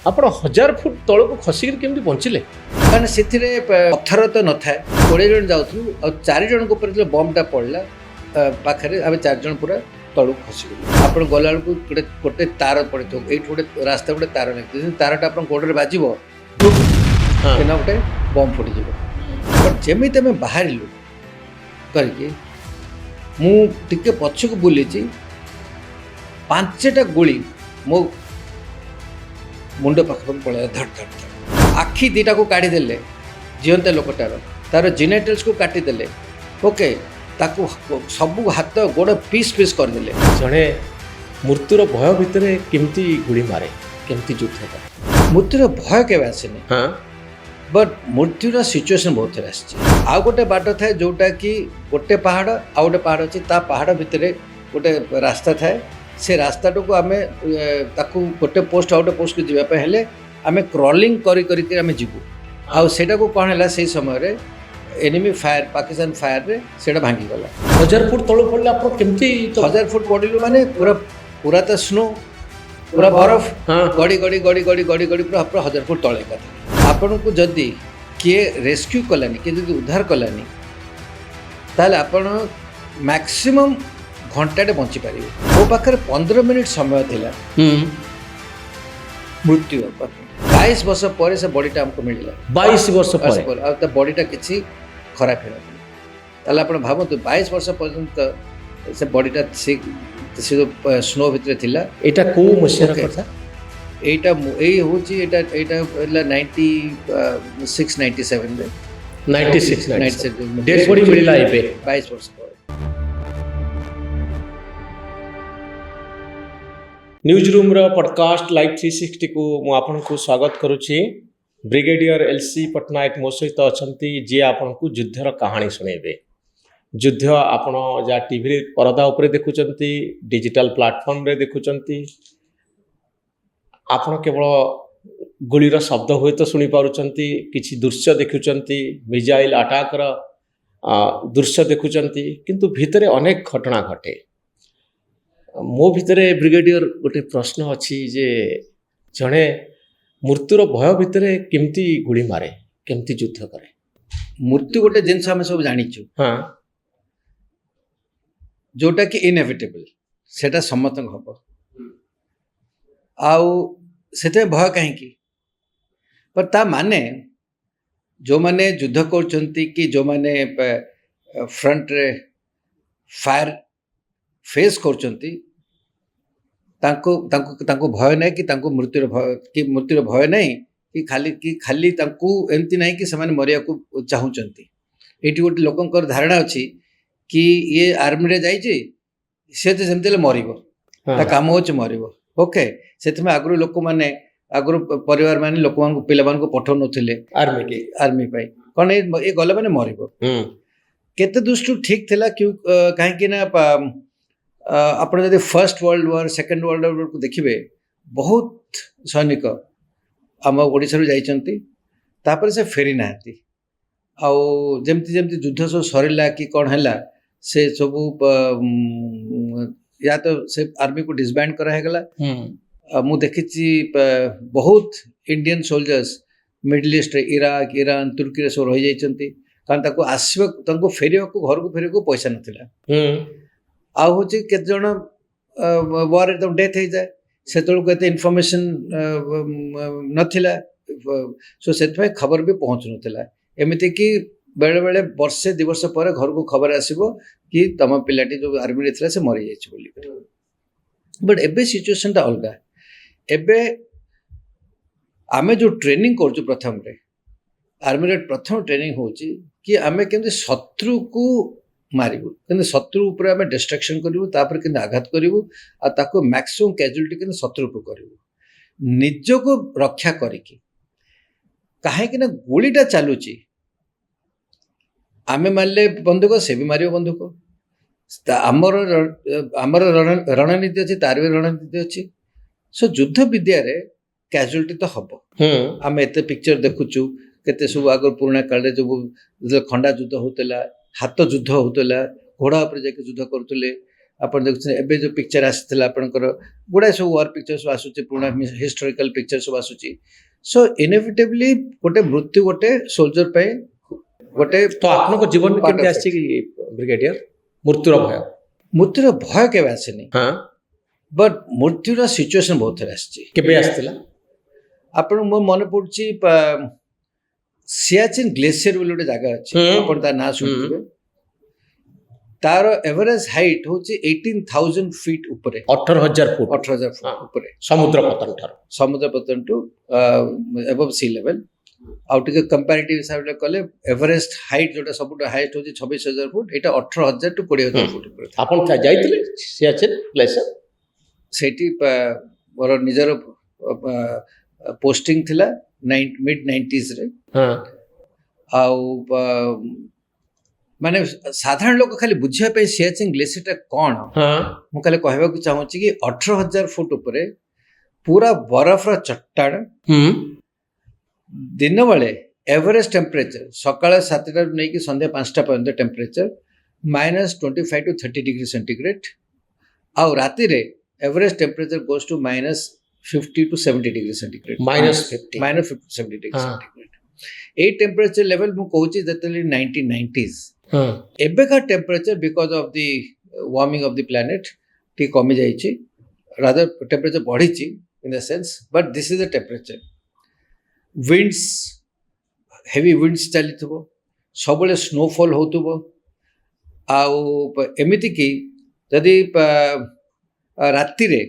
ଆପଣ 1000 ଫୁଟ ତଳକୁ ଖସିକି କେମିତି ବଞ୍ଚିଲେ? କାରଣ ସେଥିରେ ପଥର ତ ନଥାଏ, 20 ଜଣ ଯାଉଥିଲୁ ଆଉ 4 ଜଣଙ୍କ ଉପରେ ଯେତେବେଳେ ବମ୍ଟା ପଡ଼ିଲା ପାଖରେ ଆମେ 4 ଜଣ ପୁରା ତଳକୁ ଖସିଗଲୁ। ଆପଣ ଗଲାବେଳକୁ ଗୋଟେ ତାର ପଡ଼ିଥିବ, ଏଇଠି ଗୋଟେ ରାସ୍ତା ଗୋଟେ ତାର ଲାଗିଥିବ, ତାରଟା ଆପଣ ଗୋଡ଼ରେ ବାଜିବ କିନା ଗୋଟେ ବମ୍ ଫୁଟିଯିବ। ବଟ୍ ଯେମିତି ଆମେ ବାହାରିଲୁ କରିକି ମୁଁ ଟିକେ ପଛକୁ ବୁଲିଛି, 5ଟା ଗୁଳି ମୋ ମୁଣ୍ଡ ପାଖକୁ ପଳେଇଲା ଧଡ଼ ଧଡ଼ ଧଡ଼। ଆଖି 2ଟାକୁ କାଢ଼ିଦେଲେ ଜିଅନ୍ତା ଲୋକଟାର, ତାର ଜିନେଟଲ୍ସକୁ କାଟିଦେଲେ, ଓକେ, ତାକୁ ସବୁ ହାତ ଗୋଡ଼ ପିସ୍ ପିସ୍ କରିଦେଲେ। ଜଣେ ମୃତ୍ୟୁର ଭୟ ଭିତରେ କେମିତି ଗୁଳି ମାରେ, କେମିତି ଯୁଦ୍ଧ କରେ? ମୃତ୍ୟୁର ଭୟ କେବେ ଆସିନି, ହଁ, ବଟ୍ ମୃତ୍ୟୁର ସିଚୁଏସନ୍ ବହୁତ ଥର ଆସିଛି। ଆଉ ଗୋଟେ ବାଟ ଥାଏ ଯେଉଁଟାକି ଗୋଟେ ପାହାଡ଼ ଆଉ ଗୋଟେ ପାହାଡ଼ ଅଛି, ତା ପାହାଡ଼ ଭିତରେ ଗୋଟେ ରାସ୍ତା ଥାଏ। ସେ ରାସ୍ତାଟାକୁ ଆମେ ତାକୁ ଗୋଟେ ପୋଷ୍ଟ ଆଉ ଗୋଟେ ପୋଷ୍ଟକୁ ଯିବା ପାଇଁ ହେଲେ ଆମେ କ୍ରଲିଂ କରିକି ଆମେ ଯିବୁ। ଆଉ ସେଇଟାକୁ କ'ଣ ହେଲା, ସେଇ ସମୟରେ ଏନିମି ଫାୟାର, ପାକିସ୍ତାନ ଫାୟାରରେ ସେଇଟା ଭାଙ୍ଗିଗଲା। 1000 ଫୁଟ ତଳକୁ ପଡ଼ିଲେ ଆପଣ କେମିତି? 1000 ଫୁଟ ପଡ଼ିଲୁ ମାନେ ପୁରା ତ ସ୍ନୋ, ପୁରା ବରଫ ଗଡ଼ି ଗଡ଼ି ଗଡ଼ି ଗଡ଼ି ଗଡ଼ି ଗଡ଼ି ପୁରା 1000 ଫୁଟ ତଳେ କଥା। ଆପଣଙ୍କୁ ଯଦି କିଏ ରେସ୍କ୍ୟୁ କଲାନି, କିଏ ଯଦି ଉଦ୍ଧାର କଲାନି, ତାହେଲେ ଆପଣ ମ୍ୟାକ୍ସିମମ୍ ଘଣ୍ଟାଟେ ବଞ୍ଚିପାରିବେ। ମୋ ପାଖରେ 15 ମିନିଟ୍ ସମୟ ଥିଲା ମୃତ୍ୟୁ। 22 ବର୍ଷ ପରେ ସେ ବଡ଼ିଟା ଆମକୁ ମିଳିଲା। 22 ବର୍ଷ ପରେ ଆଉ ତା ବଡ଼ିଟା କିଛି ଖରାପ ହେଇନଥିଲା। ତାହେଲେ ଆପଣ ଭାବନ୍ତୁ 22 ବର୍ଷ ପର୍ଯ୍ୟନ୍ତ ସେ ବଡ଼ିଟା ସେ ଯେଉଁ ସ୍ନୋ ଭିତରେ ଥିଲା। ଏଇଟା କୋଉ ମସିହାର କଥା? ଏଇଟା ହେଉଛି ଏଇଟା ହେଲା 96-97ରେ। 96 ଡେଡ୍ ବଡି ମିଳିଲା ଏବେ 22 ବର୍ଷ ପରେ। ନ୍ୟୁଜ୍ ରୁମ୍ର ପଡ଼କାଷ୍ଟ ଲାଇଭ୍ 360 କୁ ମୁଁ ଆପଣଙ୍କୁ ସ୍ୱାଗତ କରୁଛି। ବ୍ରିଗେଡିୟର ଏଲ୍.ସି. ପଟ୍ଟନାୟକ ମୋ ସହିତ ଅଛନ୍ତି, ଯିଏ ଆପଣଙ୍କୁ ଯୁଦ୍ଧର କାହାଣୀ ଶୁଣେଇବେ। ଯୁଦ୍ଧ ଆପଣ ଯାହା ଟିଭିରେ ପରଦା ଉପରେ ଦେଖୁଛନ୍ତି, ଡିଜିଟାଲ ପ୍ଲାଟଫର୍ମରେ ଦେଖୁଛନ୍ତି, ଆପଣ କେବଳ ଗୁଳିର ଶବ୍ଦ ହୁଏତ ଶୁଣିପାରୁଛନ୍ତି, କିଛି ଦୃଶ୍ୟ ଦେଖୁଛନ୍ତି, ମିଜାଇଲ ଆଟାକର ଦୃଶ୍ୟ ଦେଖୁଛନ୍ତି, କିନ୍ତୁ ଭିତରେ ଅନେକ ଘଟଣା ଘଟେ। ମୋ ଭିତରେ ବ୍ରିଗେଡିୟର ଗୋଟେ ପ୍ରଶ୍ନ ଅଛି ଯେ ଜଣେ ମୃତ୍ୟୁର ଭୟ ଭିତରେ କେମିତି ଗୁଳି ମାରେ, କେମିତି ଯୁଦ୍ଧ କରେ? ମୃତ୍ୟୁ ଗୋଟେ ଜିନିଷ ଆମେ ସବୁ ଜାଣିଛୁ, ହଁ, ଯୋଉଟାକି ଇନ୍ଏଭିଟେବଲ୍, ସେଇଟା ସମସ୍ତଙ୍କୁ ହବ। ଆଉ ସେଥିପାଇଁ ଭୟ କାହିଁକି? ବଟ୍ ତା ମାନେ ଯେଉଁମାନେ ଯୁଦ୍ଧ କରୁଛନ୍ତି କି ଯେଉଁମାନେ ଫ୍ରଣ୍ଟରେ ଫାୟାର ଫେସ୍ କରୁଛନ୍ତି, ତାଙ୍କୁ ଭୟ ନାହିଁ କି ତାଙ୍କୁ ମୃତ୍ୟୁର ଭୟ ନାହିଁ କି ଖାଲି ତାଙ୍କୁ ଏମିତି ନାହିଁ କି ସେମାନେ ମରିବାକୁ ଚାହୁଁଛନ୍ତି। ଏଇଠି ଗୋଟେ ଲୋକଙ୍କର ଧାରଣା ଅଛି କି ଇଏ ଆର୍ମିରେ ଯାଇଛି, ସେ ତ ସେମିତି ହେଲେ ମରିବ, ତା କାମ ହେଉଛି ମରିବ। ଓକେ, ସେଥିପାଇଁ ଆଗରୁ ପରିବାର ମାନେ ଲୋକମାନଙ୍କୁ, ପିଲାମାନଙ୍କୁ ପଠାଉନଥିଲେ ଆର୍ମି ପାଇଁ, କ'ଣ ଏ ଗଲେ ମାନେ ମରିବ। କେତେ ଦୃଷ୍ଟିରୁ ଠିକ୍ ଥିଲା, କାହିଁକି ନା ଆପଣ ଯଦି first world war, second world ୱାର୍କୁ ଦେଖିବେ, ବହୁତ ସୈନିକ ଆମ ଓଡ଼ିଶାରୁ ଯାଇଛନ୍ତି, ତାପରେ ସେ ଫେରି ନାହାନ୍ତି। ଆଉ ଯେମିତି ଯୁଦ୍ଧ ସବୁ ସରିଲା କି କ'ଣ ହେଲା, ସେ ସବୁ ୟା ତ ସେ ଆର୍ମିକୁ ଡିସବ୍ୟାଣ୍ଡ କରାହେଇଗଲା। ମୁଁ ଦେଖିଛି ବହୁତ ଇଣ୍ଡିଆନ ସୋଲଜର୍ସ ମିଡଲ ଇଷ୍ଟରେ, ଇରାକ, ଇରାନ, ତୁର୍କୀରେ ସବୁ ରହିଯାଇଛନ୍ତି, କାରଣ ତାଙ୍କୁ ଫେରିବାକୁ, ଘରକୁ ଫେରିବାକୁ ପଇସା ନଥିଲା। ଆଉ ହେଉଛି କେତେ ଜଣ ୱାର୍ରେ ତାଙ୍କୁ ଡେଥ୍ ହେଇଯାଏ, ସେତେବେଳକୁ ଏତେ ଇନଫର୍ମେସନ୍ ନଥିଲା, ସେଥିପାଇଁ ଖବର ବି ପହଞ୍ଚୁନଥିଲା। ଏମିତିକି ବେଳେବେଳେ ବର୍ଷେ 2 ବର୍ଷ ପରେ ଘରକୁ ଖବର ଆସିବ କି ତମ ପିଲାଟି ଯେଉଁ ଆର୍ମିରେ ଥିଲା ସେ ମରିଯାଇଛି ବୋଲି। ବଟ୍ ଏବେ ସିଚୁଏସନ୍ଟା ଅଲଗା। ଏବେ ଆମେ ଯେଉଁ ଟ୍ରେନିଂ କରୁଛୁ, ପ୍ରଥମରେ ଆର୍ମିରେ ପ୍ରଥମ ଟ୍ରେନିଂ ହେଉଛି କି ଆମେ କେମିତି ଶତ୍ରୁକୁ ମାରିବୁ, କେମିତି ଶତ୍ରୁ ଉପରେ ଆମେ ଡିଷ୍ଟ୍ରାକ୍ସନ୍ କରିବୁ, ତାପରେ କେମିତି ଆଘାତ କରିବୁ, ଆଉ ତାକୁ ମ୍ୟାକ୍ସିମମ୍ କ୍ୟାଜୁଆଲିଟି କେମିତି ଶତ୍ରୁକୁ କରିବୁ, ନିଜକୁ ରକ୍ଷା କରିକି। କାହିଁକି ନା ଗୁଳିଟା ଚାଲୁଛି, ଆମେ ମାରିଲେ ବନ୍ଧୁକ, ସେ ବି ମାରିବ ବନ୍ଧୁକ। ଆମର ରଣନୀତି ଅଛି, ତାର ବି ରଣନୀତି ଅଛି। ଯୁଦ୍ଧ ବିଦ୍ୟାରେ କ୍ୟାଜୁଆଲିଟି ତ ହବ। ଆମେ ଏତେ ପିକ୍ଚର ଦେଖୁଛୁ, କେତେ ସବୁ ଆଗରୁ ପୁରୁଣା କାଳରେ ଯେତେବେଳେ ଖଣ୍ଡା ଯୁଦ୍ଧ ହଉଥିଲା, ହାତ ଯୁଦ୍ଧ ହଉଥିଲା, ଘୋଡ଼ା ଉପରେ ଯାଇକି ଯୁଦ୍ଧ କରୁଥିଲେ, ଆପଣ ଦେଖୁଛନ୍ତି ଏବେ ଯୋଉ ପିକ୍ଚର ଆସିଥିଲା ଆପଣଙ୍କର ଗୁଡ଼ାଏ ସବୁ ୱାର୍ ପିକ୍ଚର ସବୁ ଆସୁଛି ପୁରୁଣା ହିଷ୍ଟୋରିକାଲ ପିକ୍ଚର ସବୁ ଆସୁଛି ସୋ ଇନେଭିଟେବଲି ଗୋଟେ ମୃତ୍ୟୁ ଗୋଟେ ସୋଲଜର ପାଇଁ ଗୋଟେ ତ ଆପଣଙ୍କ ଜୀବନରେ part କେମିତି of ଆସିଛି କି ବ୍ରିଗେଡିୟର ମୃତ୍ୟୁର ଭୟ? ମୃତ୍ୟୁର ଭୟ କେବେ ଆସିନି ହଁ, ବଟ୍ ମୃତ୍ୟୁର ସିଚୁଏସନ ବହୁତ ଥର ଆସିଛି। କେବେ ଆସିଥିଲା? ଆପଣ ମୋ ମନେ ପଡୁଛି ସିଆଚିନ୍ ଗ୍ଲେସିୟର ବୋଲି ଗୋଟେ ଜାଗା ଅଛି ହୁଁ। ଆପଣ ତା ନାଁ ଶୁଣିଥିବେ ତାର ଏଭରେଜ ହାଇଟ୍ ହଉଛି 18,000 ଫିଟ୍ ଉପରେ 18,000 ଫୁଟ 18,000 ଫୁଟ ହଁ। ଉପରେ ସମୁଦ୍ର ପତନ ଠାରୁ। ସମୁଦ୍ର ପତନ ଟୁ ଏବଭ୍ ସି ଲେଭେଲ ଆଉ ଟିକେ କମ୍ପାରିଟିଭ ହିସାବରେ କଲେ ଏଭରେଷ୍ଟ ହାଇଟ୍ ଯୋଉଟା ସବୁଠୁ ହାଇଟ୍ ହଉଛି 26,000 ଫୁଟ ଏଇଟା 18,000 ଟୁ 20,000 ଫୁଟ ଉପରେ ଥାଏ। ଆପଣ ଯାଇଥିଲେ ସିଆଚେନ୍ ଗ୍ଲେସିୟର? ସେଇଠି ମୋର ନିଜର ପୋଷ୍ଟିଂ ଥିଲା ମିଡ୍ 90sରେ ହଁ, ଆଉ ମାନେ ସାଧାରଣ ଲୋକ ଖାଲି ବୁଝିବା ପାଇଁ ସିଆଚିନ୍ ଗ୍ଲେସିୟରଟା କ'ଣ ହଁ, ମୁଁ ଖାଲି କହିବାକୁ ଚାହୁଁଛି କି 18,000 ଫୁଟ ଉପରେ ପୁରା ବରଫର ଚଟ୍ଟାଣ ହୁଁ, ଦିନ ବେଳେ ଏଭରେଜ ଟେମ୍ପରେଚର ସକାଳ 7ଟାରୁ ନେଇକି ସନ୍ଧ୍ୟା 5ଟା ପର୍ଯ୍ୟନ୍ତ ଟେମ୍ପରେଚର -25 to 30 ଡିଗ୍ରୀ ସେଣ୍ଟିଗ୍ରେଡ ଆଉ ରାତିରେ average temperature goes to -50 to 70 degree centigrade -50 -50 to 70 degree ହଁ। ସେଣ୍ଟିଗ୍ରେଡ ଏଇ ଟେମ୍ପରେଚର ଲେଭେଲ ମୁଁ କହୁଛି ଯେତେବେଳେ 1990s ହଁ, ଏବେକା temperature because of the warming of the planet ଟିକେ କମି ଯାଇଛି ରାଦର ଟେମ୍ପରେଚର ବଢିଛି in the sense but this is the temperature winds heavy winds ଚାଲିଥିବ ସବୁବେଳେ ସ୍ନୋଫଲ୍ ହେଉଥିବ ଆଉ ଏମିତିକି ଯଦି ରାତିରେ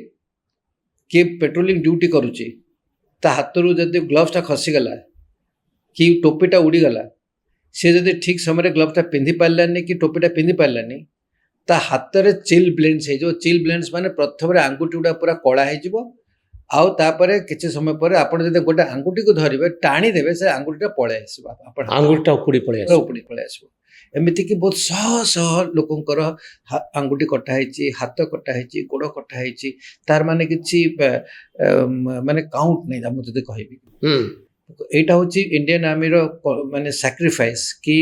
କିଏ ପେଟ୍ରୋଲିଂ ଡ୍ୟୁଟି କରୁଛି ତା ହାତରୁ ଯଦି ଗ୍ଲୋଭ୍ସଟା ଖସିଗଲା କି ଟୋପିଟା ଉଡ଼ିଗଲା ସେ ଯଦି ଠିକ୍ ସମୟରେ ଗ୍ଲୋଭ୍ସଟା ପିନ୍ଧି ପାରିଲାନି କି ଟୋପିଟା ପିନ୍ଧି ପାରିଲାନି ତା ହାତରେ ଚିଲ୍ ବ୍ଲେଣ୍ଡସ୍ ହେଇଯିବ ଚିଲ୍ ବ୍ଲେଣ୍ଡସ୍ ମାନେ ପ୍ରଥମରେ ଆଙ୍ଗୁଠି ଗୁଡ଼ା ପୁରା କଳା ହେଇଯିବ ଆଉ ତାପରେ କିଛି ସମୟ ପରେ ଆପଣ ଯଦି ଗୋଟେ ଆଙ୍ଗୁଠିକୁ ଧରିବେ ଟାଣି ଦେବେ ସେ ଆଙ୍ଗୁଠିଟା ପଳେଇ ଆସିବ ଆପଣ ଆଙ୍ଗୁଠିଟା ଉପୁଡ଼ି ପଳେଇ ଆସିବ। ଉପଡ଼ି ପଳେଇ ଆସିବ ଏମିତିକି ବହୁତ ଶହ ଶହ ଲୋକଙ୍କର ଆଙ୍ଗୁଠି କଟା ହେଇଛି ହାତ କଟା ହେଇଛି ଗୋଡ଼ କଟା ହେଇଛି ତାର ମାନେ କିଛି ମାନେ କାଉଣ୍ଟ ନାହିଁ ମୁଁ ଯଦି କହିବି ହୁଁ, ଏଇଟା ହଉଛି ଇଣ୍ଡିଆନ ଆର୍ମିର ମାନେ ସାକ୍ରିଫାଇସ୍ କି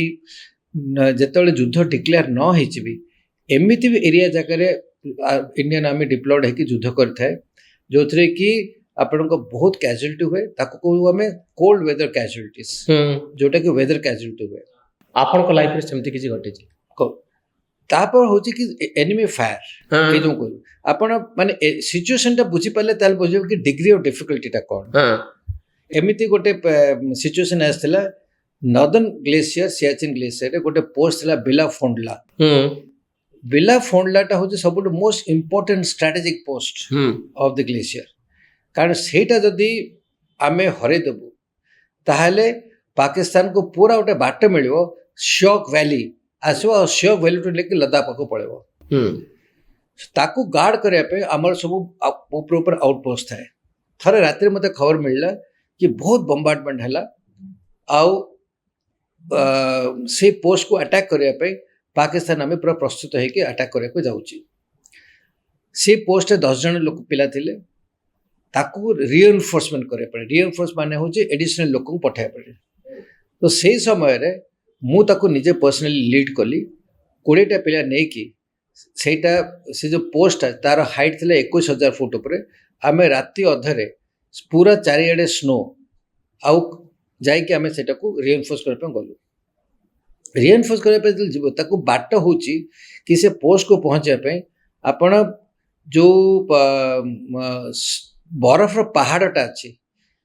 ଯେତେବେଳେ ଯୁଦ୍ଧ ଡିକ୍ଲେୟାର ନ ହେଇଛି ବି ଏମିତି ବି ଏରିଆ ଜାଗାରେ ଇଣ୍ଡିଆନ ଆର୍ମି ଡିପ୍ଲଏଡ ହେଇକି ଯୁଦ୍ଧ କରିଥାଏ ଯୋଉଥିରେ କି ଆପଣଙ୍କ ବହୁତ କ୍ୟାଜୁଆଲିଟି ହୁଏ ତାକୁ କହୁ ଆମେ କୋଲ୍ଡ ୱେଦର କ୍ୟାଜୁଆଲିଟିସ୍ ହୁଁ। ଯୋଉଟା କି ୱେଦର କ୍ୟାଜୁଆଲିଟି ହୁଏ ଆପଣଙ୍କ ଲାଇଫରେ ସେମିତି କିଛି ଘଟିଛି? ତାପରେ ହଉଛି କି ଏନିମି ଫାୟାର ହଁ, ଏଇ ଯୋଉ କହିବୁ ଆପଣ ମାନେ ସିଚୁଏସନଟା ବୁଝିପାରିଲେ ତାହେଲେ ବୁଝିବେ କି ଡିଗ୍ରୀ ଅଫ ଡିଫିକଲ୍ଟିଟା କ'ଣ ହଁ, ଏମିତି ଗୋଟେ ସିଚୁଏସନ ଆସିଥିଲା ନର୍ଦର୍ନ ଗ୍ଲେସିୟର ସିଆଚିନ୍ ଗ୍ଲେସିୟରରେ ଗୋଟେ ପୋଷ୍ଟ ଥିଲା ବିଲାଫୋଣ୍ଡଲା ହୁଁ, ବିଲାଫୋଣ୍ଡଲାଟା ହଉଛି ସବୁଠୁ ମୋଷ୍ଟ ଇମ୍ପୋର୍ଟାଣ୍ଟ ଷ୍ଟ୍ରାଟେଜିକ୍ ପୋଷ୍ଟ ହୁଁ, ଅଫ ଦ ଗ୍ଲେସିୟର କାରଣ ସେଇଟା ଯଦି ଆମେ ହରେଇଦେବୁ ତାହେଲେ ପାକିସ୍ତାନକୁ ପୁରା ଗୋଟେ ବାଟ ମିଳିବ ଶିଓକ୍ ଭ୍ୟାଲି ଆସିବ ଆଉ ଶିଓକ୍ ଭ୍ୟାଲିଠୁ ନେଇକି ଲଦାଖ ପାଖକୁ ପଳେଇବ ହୁଁ, ତାକୁ ଗାର୍ଡ କରିବା ପାଇଁ ଆମର ସବୁ ଉପରେ ଉପରେ ଆଉଟପୋଷ୍ଟ ଥାଏ ଥରେ ରାତିରେ ମୋତେ ଖବର ମିଳିଲା କି ବହୁତ ବମ୍ବାର୍ଡମେଣ୍ଟ ହେଲା ଆଉ ସେ ପୋଷ୍ଟକୁ ଆଟାକ୍ କରିବା ପାଇଁ ପାକିସ୍ତାନ ଆମେ ପୁରା ପ୍ରସ୍ତୁତ ହେଇକି ଆଟାକ୍ କରିବାକୁ ଯାଉଛି ସେ ପୋଷ୍ଟରେ 10 ଜଣ ଲୋକ ପିଲା ଥିଲେ ତାକୁ ରିଏନଫୋର୍ସମେଣ୍ଟ କରିବା ପାଇଁ ରିଏନଫୋର୍ସ ମାନେ ହେଉଛି ଏଡିସନାଲ ଲୋକଙ୍କୁ ପଠାଇବା ପାଇଁ ତ ସେଇ ସମୟରେ ମୁଁ ତାକୁ ନିଜେ ପର୍ସନାଲି ଲିଡ୍ କଲି 20ଟା ପିଲା ନେଇକି ସେଇଟା ସେ ଯେଉଁ ପୋଷ୍ଟଟା ତାର ହାଇଟ୍ ଥିଲା 21,000 ଫୁଟ ଉପରେ ଆମେ ରାତି ଅଧରେ ପୁରା ଚାରିଆଡ଼େ ସ୍ନୋ ଆଉ ଯାଇକି ଆମେ ସେଇଟାକୁ ରିଏନଫୋର୍ସ କରିବା ପାଇଁ ଗଲୁ ରିଏନଫୋର୍ସ କରିବା ପାଇଁ ଯେତେବେଳେ ଯିବ ତାକୁ ବାଟ ହେଉଛି କି ସେ ପୋଷ୍ଟକୁ ପହଞ୍ଚିବା ପାଇଁ ଆପଣ ଯେଉଁ ବରଫର ପାହାଡ଼ଟା ଅଛି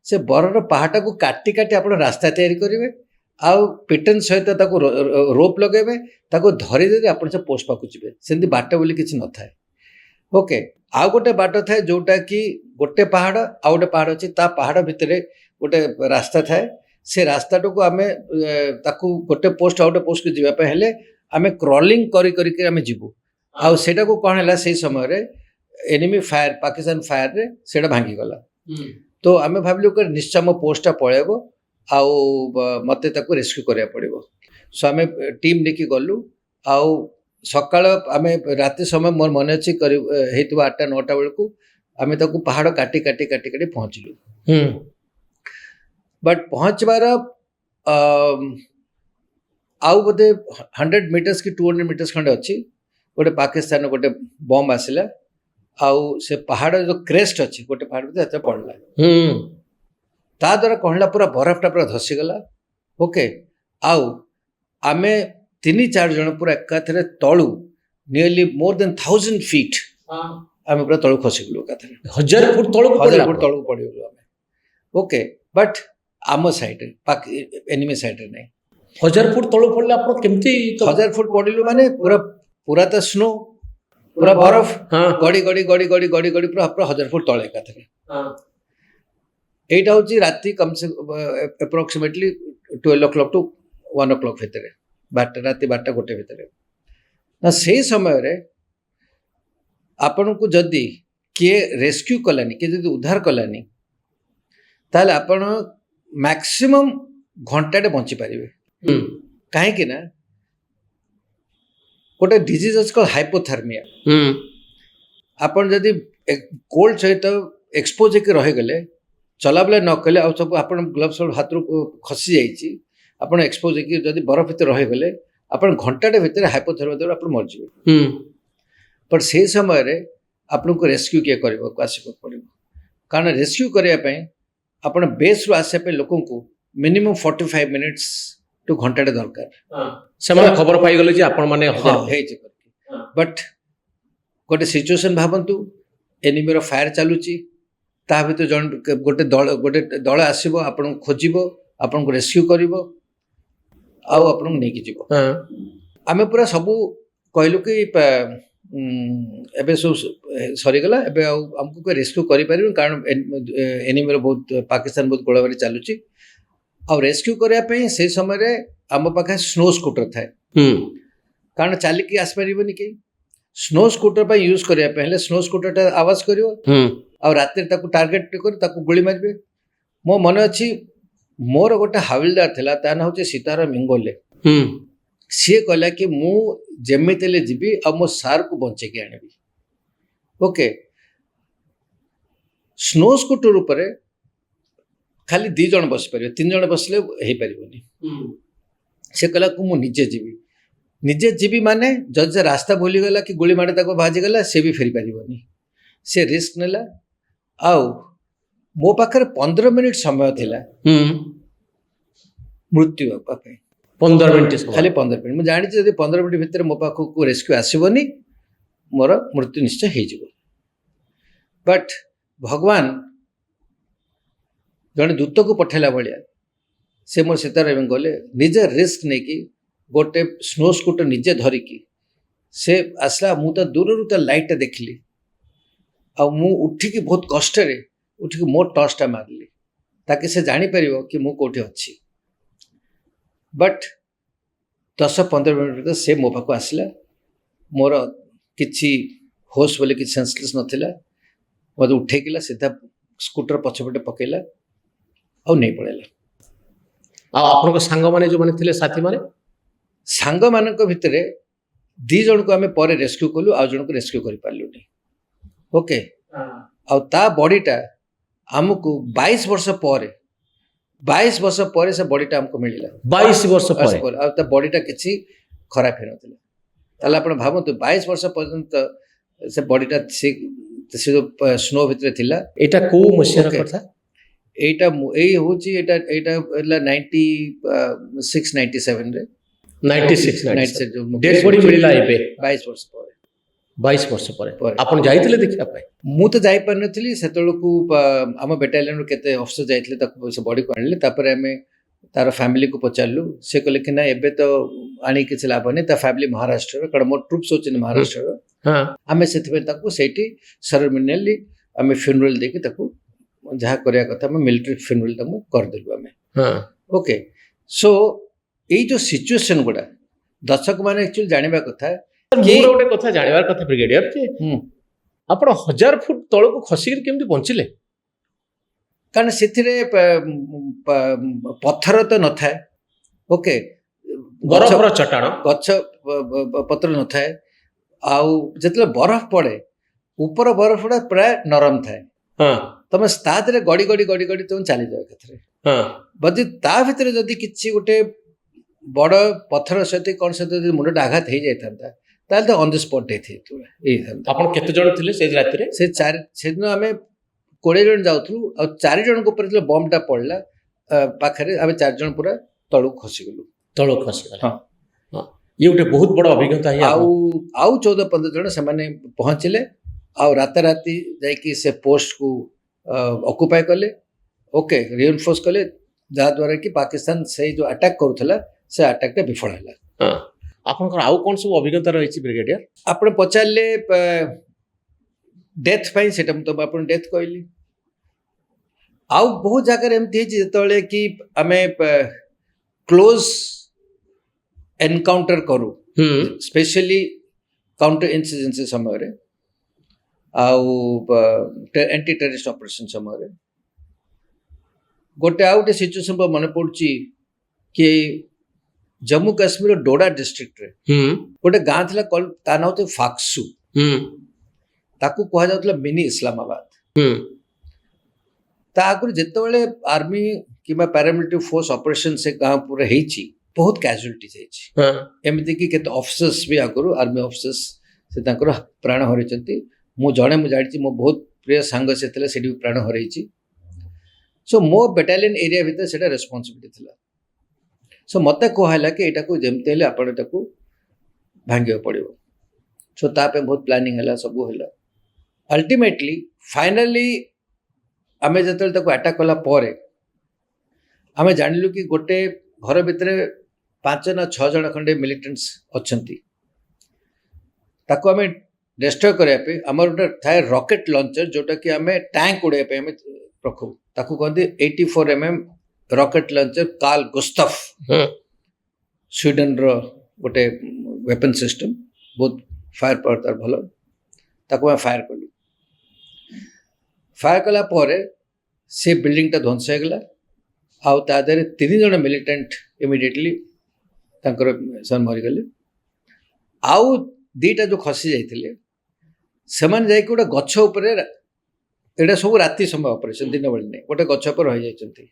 ସେ ବରଫର ପାହାଡ଼ଟାକୁ କାଟି କାଟି ଆପଣ ରାସ୍ତା ତିଆରି କରିବେ ଆଉ ପିଟନ୍ ସହିତ ତାକୁ ରୋପ୍ ଲଗାଇବେ ତାକୁ ଧରିଦେଇ ଆପଣ ସେ ପୋଷ୍ଟ ପାଖକୁ ଯିବେ ସେମିତି ବାଟ ବୋଲି କିଛି ନଥାଏ ଓକେ ଆଉ ଗୋଟେ ବାଟ ଥାଏ ଯେଉଁଟା କି ଗୋଟେ ପାହାଡ଼ ଆଉ ଗୋଟେ ପାହାଡ଼ ଅଛି ତା ପାହାଡ଼ ଭିତରେ ଗୋଟେ ରାସ୍ତା ଥାଏ ସେ ରାସ୍ତାଟାକୁ ଆମେ ତାକୁ ଗୋଟେ ପୋଷ୍ଟ ଆଉ ଗୋଟେ ପୋଷ୍ଟକୁ ଯିବା ପାଇଁ ହେଲେ ଆମେ କ୍ରଲିଂ କରିକି ଆମେ ଯିବୁ ଆଉ ସେଇଟାକୁ କ'ଣ ହେଲା ସେଇ ସମୟରେ ଏନିମି ଫାୟାର ପାକିସ୍ତାନ ଫାୟାରରେ ସେଇଟା ଭାଙ୍ଗିଗଲା ତ ଆମେ ଭାବିଲୁ କି ନିଶ୍ଚୟ ଆମ ପୋଷ୍ଟଟା ପଳେଇବ ଆଉ ମୋତେ ତାକୁ ରେସ୍କ୍ୟୁ କରିବାକୁ ପଡ଼ିବ ସୋ ଆମେ ଟିମ୍ ନେଇକି ଗଲୁ ଆଉ ସକାଳ ଆମେ ରାତି ସମୟ ମୋର ମନେ ଅଛି ହେଇଥିବା 8ଟା 9ଟା ବେଳକୁ ଆମେ ତାକୁ ପାହାଡ଼ କାଟି ପହଞ୍ଚିଲୁ ବଟ୍ ପହଞ୍ଚିବାର ଆଉ ବୋଧେ 100 ମିଟର୍ସ କି 200 ମିଟର୍ସ ଖଣ୍ଡେ ଅଛି गोटे पाकिस्तान गोटे बम आसिला आउ से पहाड़ जो क्रेस्ट अच्छी गोटे पहाड़ पड़ला ता द्वारा कहला पूरा बरफटा पूरा धसीगला ओके आउ आमे 3-4 जन पूरा एकाथरे तलू नियरली मोर देन 1000 फीट आमे पूरा तलू खसीगलु एकाथरे 1000 फुट तळକୁ 1000 फुट तलू पड़गलु आमे ओके बट आम साइड एनिमी साइड नहीं 1000 फुट तळକୁ पड़ले आपण केमती 1000 फुट पड़िलु माने पूरा पूरा तो स्नो पूरा बरफ गड़ी गड़ी गड़ी गड़ी गड़ी गड़ी पूरा पूरा 1000 फुट तले एकाथरे एटा होची राती कम से अप्रोक्सीमेटली 12 o'clock टू 1 o'clock भितरे राति 12टा गोटे भितरे ना से समय रे आपण को जदी किए रेस्क्यू कलानी किए जदी उद्धार कलानी ताले आपण मैक्सिमम घंटाटे बंची पारिबे काहे कि ना गोटे डिजीज अछि कॉल्ड हाइपोथर्मिया आपण जदी कोल्ड सहित एक्सपोज के रह गले चला बेले न कले आ सब आपण ग्लव्स हाथ खसी जाइछि आपण एक्सपोज के जदी बरफ भितर रह गले आपण घंटाटे भितर हाइपोथर्मिया द्वारा आपण मर जिवे पर से समय रे आपण को रेस्क्यू के करबो आसीबो पड़िबो कारण रेस्क्यू करिया पय आपण बेस रु आसे पे लोकन को मिनिमम 45 मिनिट्स टू घंटाटे दरकार ସେମାନେ ଖବର ପାଇଗଲେ ଯେ ଆପଣ ମାନେ बट गोटे सिचुएशन भावतु एनिमीर फायर चलुची ता भीतर जन गोटे दल आसीबो आपन खोजिबो आपन को रेस्क्यू करिवो आउ आपन नेकी जीवो आमे पूरा सबु कहलु कि एबे सो सरी गला एबे हमको कोई रेस्क्यू करि परिबो कारण एनिमीर बहुत पाकिस्तान बहुत गोलाबारी चलुची और रेस्क्यू करिया पे से समय रे आम पाखे स्नो स्कूटर थाए कारण चलिकी आस पारिबनी के स्नो स्कूटर पर यूज करिया पहले स्नो स्कूटर टा आवाज करिवो और रात ताकू टार्गेट कर ताकू गोली मारबे मो मन अछि मोर गोटे हाविलदार थिला ता ना होचे सीताराम इंगोले सी कहला कि मु जेमितेले जीबी आ मो सार को बंचे के आनिबी ओके स्नो स्कूटर ऊपर खाली 2 जन बस पारे 3 जन बसले हे पारिबोनी से कहला को मु निजे जीबी माने जज रास्ता भूली गला कि गोली मारे ताको भाजी गला से भी फेरी पारिबोनी से रिस्क नेला आउ मो पाखर 15 मिनिट समय थिला मृत्यु पापे 15 मिनिट खाली 15 मिनिट मु जानि जदी 15 मिनिट भीतर मो पाखो को रेस्क्यू आसीबोनी मोर मृत्यु निश्चय हे जिवो बट भगवान जने दूत को पठेला भलिया से मोर सीताराम गले निजे रिस्क नहीं कि गोटे स्नो स्कूटर निजे धरिकी से आसला मु तो दूर रू तो लाइट देखली आ मु उठिकी बहुत कष्ट रे उठिकी मोर टॉर्चटा मारली ताकि से जानी परिबो कि मु कोठी अछि बट 10-15 मिनिट से मो पाको आसला मोर किछि होश बोले कि सेंसलेस नथिला मते उठेकिला सीधा स्कूटर पछपटे पकेला आ नहीं पड़ेला आपन को सांग माने जो माने थिले साथी माने सांग मानक भितरे 2 जन को हमें परे रेस्क्यू कलु आ जन को रेस्क्यू करि पालु नहीं ओके आ ता बॉडीटा हमको 22 वर्ष परे से बॉडीटा हमको मिलिला 22 वर्ष परे आ ता बॉडीटा किछि खराब हे नथिला ताला आपण भाबंतु 22 वर्ष पर्यंत से बॉडीटा से जो स्नो भितरे थिला एटा को मसिया कथा एटा एई होची एटा 96 97 रे 96 डेड बॉडी मिलिला एबे 22 वर्ष परे 22 वर्ष परे आपण जाइतले देखिया पाए मु तो जाई पर नथिली सेतळ को हम बेटालियन केते अफसर जाइतले तक से बॉडी को आनले तापर हमें तार फैमिली को पचारलु से कहले कि ना एबे तो आनी किछ लाभ नै ता फैमिली महाराष्ट्र कड मोर ट्रूप्स होचिन महाराष्ट्र हां हमें सेतबे ताको सेठी सेरेमोनियली हमें फ्यूनरल देके ताको जहाँ करिया कथा हम मिलिट्री फ्यूनरल तक कर देलु हमें हां ओके सो ए जो सिचुएशन गुडा दर्शक माने एक्चुअली जानिबा कथा मोर गोटे कथा जानिबार कथा ब्रिगेडियर जे आपण 1000 फुट तळ को खसी केमति पहुंचले कारण सेथिरे पत्थर तो न थाए ओके बरफर चट्टाण गछ पत्र न थाए आउ जतले बरफ पड़े ऊपर बरफडा प्राय नरम थाए हां तमे स्ताद रे गडी गडी गडी गडी तुम चली जाय कथरे हां बदी ता भितरे जदी किछि गोटे बड़ पत्थर सहित कौन सहित मुंडा आघात हो जाता ତାହେଲେ ତ ଅନ୍ ଦ ସ୍ପଟ୍ ଡେଥ୍ ହେଇଥାନ୍ତା। ଆପଣ କେତେ ଜଣ ଥିଲେ ସେ ରାତିରେ? ସେଦିନ ଆମେ 20 ଜଣ ଯାଉଥିଲୁ ଆଉ 4 ଜଣଙ୍କ ଉପରେ ଯେତେବେଳେ ବମ୍ବଟା ପଡ଼ିଲା ପାଖରେ ଆମେ 4 ଜଣ ପୁରା ତଳକୁ ଖସିଗଲୁ। ତଳକୁ ଖସିଗଲେ। ହଁ। ହଁ। ଇଏ ଗୋଟେ ବହୁତ ବଡ଼ ଅଭିଜ୍ଞତା ହିଁ ଆଉ 14-15 ଜଣ ସେମାନେ ପହଞ୍ଚିଲେ ଆଉ ରାତାରାତି ଯାଇକି ସେ ପୋଷ୍ଟକୁ ଅକୁପାଏ କଲେ, ଓକେ, ରିଏନଫୋର୍ସ କଲେ, ଯାହାଦ୍ୱାରା କି ପାକିସ୍ତାନ ସେଇ ଯେଉଁ ଆଟାକ୍ କରୁଥିଲା ସେ ଆଟାକ୍ଟା ବିଫଳ ହେଲା। ହଁ। ଆପଣଙ୍କର ଆଉ କ'ଣ ସବୁ ଅଭିଜ୍ଞତା ରହିଛି ବ୍ରିଗେଡିୟର? ଆପଣ ପଚାରିଲେ ଡେଥ୍ ପାଇଁ, ସେଟା ମୁଁ ତ ଆପଣ ଡେଥ୍ କହିଲି। ଆଉ ବହୁତ ଜାଗାରେ ଏମିତି ହେଇଛି ଯେତେବେଳେ କି ଆମେ କ୍ଲୋଜ ଏନକାଉଣ୍ଟର କରୁ, ସ୍ପେଶିଆଲି କାଉଣ୍ଟର ଇନସର୍ଜେନ୍ସି ସମୟରେ ଆଉ ଆଣ୍ଟି ଟେରରିଷ୍ଟ ଅପରେସନ ସମୟରେ। ଗୋଟେ ଆଉ ଗୋଟେ ସିଚୁଏସନ ମନେ ପଡୁଛି କି ଜମ୍ମୁ କାଶ୍ମୀର ଡୋଡା ଡିଷ୍ଟ୍ରିକ୍ଟରେ ଗୋଟେ ଗାଁ ଥିଲା, ତା ନାଁ ହଉଛି ଫାକ୍ସୁ। ତାକୁ କୁହାଯାଉଥିଲା ମିନି ଇସଲାମାବାଦ। ତା ଆଗରୁ ଯେତେବେଳେ ଆର୍ମି କିମ୍ବା ପାରାମିଲିଟାରୀ ଫୋର୍ସ ଅପରେସନ ସେ ଗାଁ ଉପରେ ହେଇଛି, ବହୁତ କ୍ୟାଜୁଆଲିଟିଜ ହେଇଛି। ଏମିତିକି କେତେ ଅଫିସର୍ସ ବି ଆଗରୁ ଆର୍ମି ଅଫିସର୍ସ ସେ ତାଙ୍କର ପ୍ରାଣ ହରାଇଛନ୍ତି। ମୁଁ ଜାଣିଛି, ମୋ ବହୁତ ପ୍ରିୟ ସାଙ୍ଗ ସେ ଥିଲେ, ସେଠି ବି ପ୍ରାଣ ହରାଇଛି। ସୋ ମୋ ବାଟାଲିୟନ ଏରିଆ ଭିତରେ ସେଇଟା ରେସ୍ପନ୍ସିବିଲିଟି ଥିଲା। ସୋ ମୋତେ କୁହାହେଲା କି ଏଇଟାକୁ ଯେମିତି ହେଲେ ଆପଣ ଏଟାକୁ ଭାଙ୍ଗିବାକୁ ପଡ଼ିବ। ସୋ ତା ପାଇଁ ବହୁତ ପ୍ଲାନିଂ ହେଲା, ସବୁ ହେଲା। ଅଲ୍ଟିମେଟଲି ଫାଇନାଲି ଆମେ ଯେତେବେଳେ ତାକୁ ଆଟାକ୍ କଲା ପରେ ଆମେ ଜାଣିଲୁ କି ଗୋଟେ ଘର ଭିତରେ 5 ନା 6 ଜଣ ଖଣ୍ଡେ ମିଲିଟାଣ୍ଟସ୍ ଅଛନ୍ତି। ତାକୁ ଆମେ ଡେଷ୍ଟ୍ରୟ କରିବା ପାଇଁ ଆମର ଗୋଟେ ଥାଏ ରକେଟ୍ ଲଞ୍ଚର, ଯୋଉଟାକି ଆମେ ଟ୍ୟାଙ୍କ ଉଡ଼େଇବା ପାଇଁ ଆମେ ରଖୁ। ତାକୁ କହନ୍ତି 84mm rocket launcher Carl Gustaf, ସ୍ୱିଡେନର ଗୋଟେ ୱେପନ୍ ସିଷ୍ଟମ, ବହୁତ ଫାୟାର ପାୱାର ତାର ଭଲ। ତାକୁ ଆମେ ଫାୟାର କଲୁ। ଫାୟାର କଲା ପରେ ସେ ବିଲ୍ଡିଂଟା ଧ୍ୱଂସ ହେଇଗଲା ଆଉ ତା ଦେହରେ 3 ଜଣ ମିଲିଟାଣ୍ଟ ଇମିଡ଼ିଏଟଲି ତାଙ୍କର ସେମାନେ ମରିଗଲେ। ଆଉ 2ଟା ଯେଉଁ ଖସି ଯାଇଥିଲେ ସେମାନେ ଯାଇକି ଗୋଟେ ଗଛ ଉପରେ, ଏଇଟା ସବୁ ରାତି ସମୟ ଅପରେସନ, ଦିନ ବେଳେ ନାହିଁ, ଗୋଟେ ଗଛ ଉପରେ ରହିଯାଇଛନ୍ତି।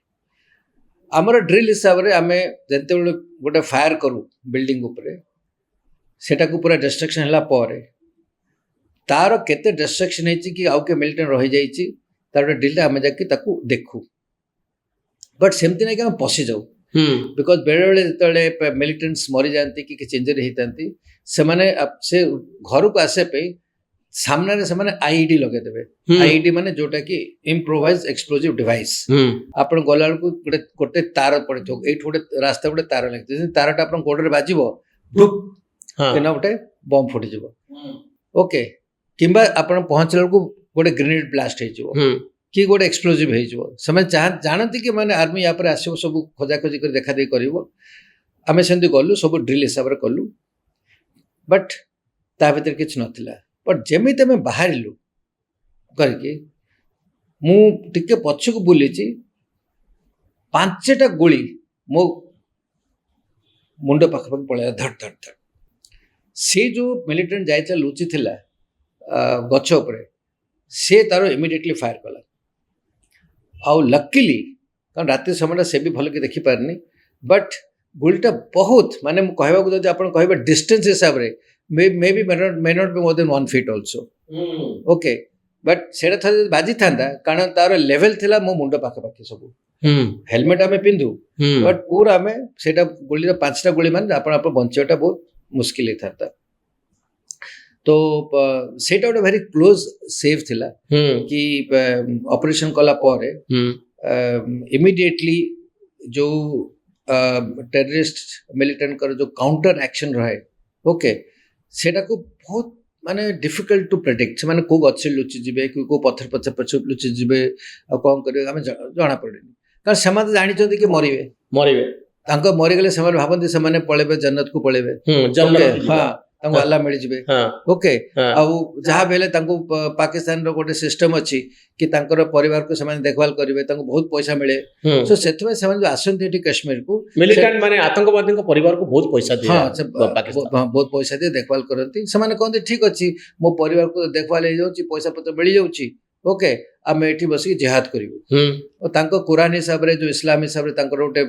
ଆମର ଡ୍ରିଲ୍ ହିସାବରେ ଆମେ ଯେତେବେଳେ ଗୋଟେ ଫାୟାର କରୁ ବିଲ୍ଡିଂ ଉପରେ, ସେଟାକୁ ପୁରା ଡିଷ୍ଟ୍ରକ୍ସନ ହେଲା ପରେ ତାର କେତେ ଡିଷ୍ଟ୍ରକ୍ସନ ହେଇଛି କି ଆଉ କେ ମିଲିଟାଣ୍ଟ ରହିଯାଇଛି ତାର ଗୋଟେ ଡ୍ରିଲ୍ ଆମେ ଯାଇକି ତାକୁ ଦେଖୁ। ବଟ୍ ସେମିତି ନାହିଁ କି ଆମେ ପଶିଯାଉ, ବିକଜ ବେଳେବେଳେ ଯେତେବେଳେ ମିଲିଟାଣ୍ଟସ୍ ମରିଯାଆନ୍ତି କି କିଛି ଇଞ୍ଜରି ହେଇଥାନ୍ତି, ସେମାନେ ସେ ଘରକୁ ଆସିବା ପାଇଁ ସାମ୍ନାରେ ସେମାନେ ଆଇଇଡି ଲଗେଇଦେବେ। ଆଇଇଡି ମାନେ ଯୋଉଟା କି ଇମ୍ପ୍ରୋଭାଇଜ ଏକ୍ସପ୍ଲୋଜିଭ ଡିଭାଇସ୍। ଆପଣ ଗଲାବେଳକୁ ଗୋଟେ ତାର ପଡ଼ିଥିବ, ଏଇଠୁ ଗୋଟେ ରାସ୍ତା ଗୋଟେ ତାର ଲାଗିଥିବ, ତାରଟା ଆପଣ ଗୋଡ଼ରେ ବାଜିବ, କିନା ଗୋଟେ ବମ୍ ଫୁଟିଯିବ, ଓକେ, କିମ୍ବା ଆପଣ ପହଞ୍ଚିଲା ବେଳକୁ ଗୋଟେ ଗ୍ରେନେଡ୍ ବ୍ଲାଷ୍ଟ ହେଇଯିବ କି ଗୋଟେ ଏକ୍ସପ୍ଲୋଜିଭ ହେଇଯିବ। ସେମାନେ ଜାଣନ୍ତି କି ମାନେ ଆର୍ମି ୟା ପରେ ଆସିବ, ସବୁ ଖୋଜାଖୋଜି କରି ଦେଖାଦେଖି କରିବ। ଆମେ ସେମିତି ଗଲୁ, ସବୁ ଡ୍ରିଲ୍ ହିସାବରେ କଲୁ, ବଟ୍ ତା ଭିତରେ କିଛି ନଥିଲା। ବଟ୍ ଯେମିତି ଆମେ ବାହାରିଲୁ କରିକି, ମୁଁ ଟିକେ ପଛକୁ ବୁଲିଛି, 5ଟା ଗୁଳି ମୋ ମୁଣ୍ଡ ପାଖାପାଖି ପଳେଇଲା, ଧଡ଼ ଧଡ଼ ଧଡ଼। ସେ ଯେଉଁ ମିଲିଟାଣ୍ଟ ଯାଇଥିଲା, ଲୁଚିଥିଲା ଗଛ ଉପରେ, ସେ ତାର ଇମିଡ଼ିଏଟଲି ଫାୟାର କଲା। ଆଉ ଲକିଲି, କାରଣ ରାତି ସମୟଟା ସେ ବି ଭଲକି ଦେଖିପାରିନି, ବଟ୍ ଗୁଳିଟା ବହୁତ, ମାନେ ମୁଁ କହିବାକୁ ଯଦି ଆପଣ କହିବେ ଡିଷ୍ଟାନ୍ସ ହିସାବରେ may be may not be more than 1 feet also, okay, but ସେଇଟା ଥରେ ଯଦି ବାଜିଥାନ୍ତା, କାରଣ ତାର ଲେଭେଲ ଥିଲା ମୋ ମୁଣ୍ଡ ପାଖାପାଖି ସବୁ। ହେଲମେଟ୍ ଆମେ ପିନ୍ଧୁ, ବଟ୍ ପୁରା ଆମେ ସେଇଟା ଗୁଳିର 5ଟା ଗୁଳି ମାନେ ଆପଣ ବଞ୍ଚିବାଟା ବହୁତ ମୁସ୍କିଲ ହେଇଥାନ୍ତା। ତ ସେଇଟା ଗୋଟେ ଭାରି କ୍ଲୋଜ ସେଭ୍ ଥିଲା କି ଅପରେସନ କଲା ପରେ ଇମିଡ଼ିଏଟଲି ଯେଉଁ ଟେରରିଷ୍ଟ ମିଲିଟାଣ୍ଟଙ୍କର ଯେଉଁ କାଉଣ୍ଟର ଆକ୍ସନ ରହେ, ଓକେ, ସେଟାକୁ ବହୁତ ମାନେ ଡିଫିକଲ୍ଟ ଟୁ ପ୍ରେଡିକ୍ଟ। ସେମାନେ କେଉଁ ଗଛରେ ଲୁଚିଯିବେ, କେଉଁ ପଥର ପଛ ଲୁଚିଯିବେ, ଆଉ କ'ଣ କରିବେ ଆମେ ଜଣାପଡ଼େନି। କାରଣ ସେମାନେ ଜାଣିଛନ୍ତି କି ମରିବେ, ତାଙ୍କ ମରିଗଲେ ସେମାନେ ଭାବନ୍ତି ସେମାନେ ପଳେଇବେ, ଜନ୍ନତକୁ ପଳେଇବେ, ହଁ, ତାଙ୍କୁ ଆଲ୍ଲାହ ମିଳିଯିବେ, ଓକେ। ଆଉ ଯାହା ବି ହେଲେ ତାଙ୍କୁ ପାକିସ୍ତାନର ଗୋଟେ ସିଷ୍ଟମ ଅଛି କି ତାଙ୍କର ପରିବାରକୁ ସେମାନେ ଦେଖଭାଲ କରିବେ, ତାଙ୍କୁ ବହୁତ ପଇସା ମିଳେ। ସୋ ସେଥିପାଇଁ ସେମାନେ ଯୋଉ ଆସନ୍ତି ଏଠି କାଶ୍ମୀରକୁ, ମିଲିଟାଣ୍ଟ ମାନେ ଆତଙ୍କବାଦୀଙ୍କ ପରିବାରକୁ ବହୁତ ପଇସା ଦିଏ, ବହୁତ ପଇସା দিয়ে ଦେଖଭାଲ କରନ୍ତି। ସେମାନେ କହନ୍ତି ଠିକ ଅଛି, ମୋ ପରିବାରକୁ ଦେଖଭାଲ ହେଇଯାଉଛି, ପଇସା ପତ୍ର ମିଳିଯାଉଛି, ଓକେ, ଆମେ ଏଠି ବସିକି ଜେହାଦ କରିବୁ। ତାଙ୍କ କୁରାନ ହିସାବରେ, ଯୋଉ ଇସଲାମ ହିସାବରେ ତାଙ୍କର ଗୋଟେ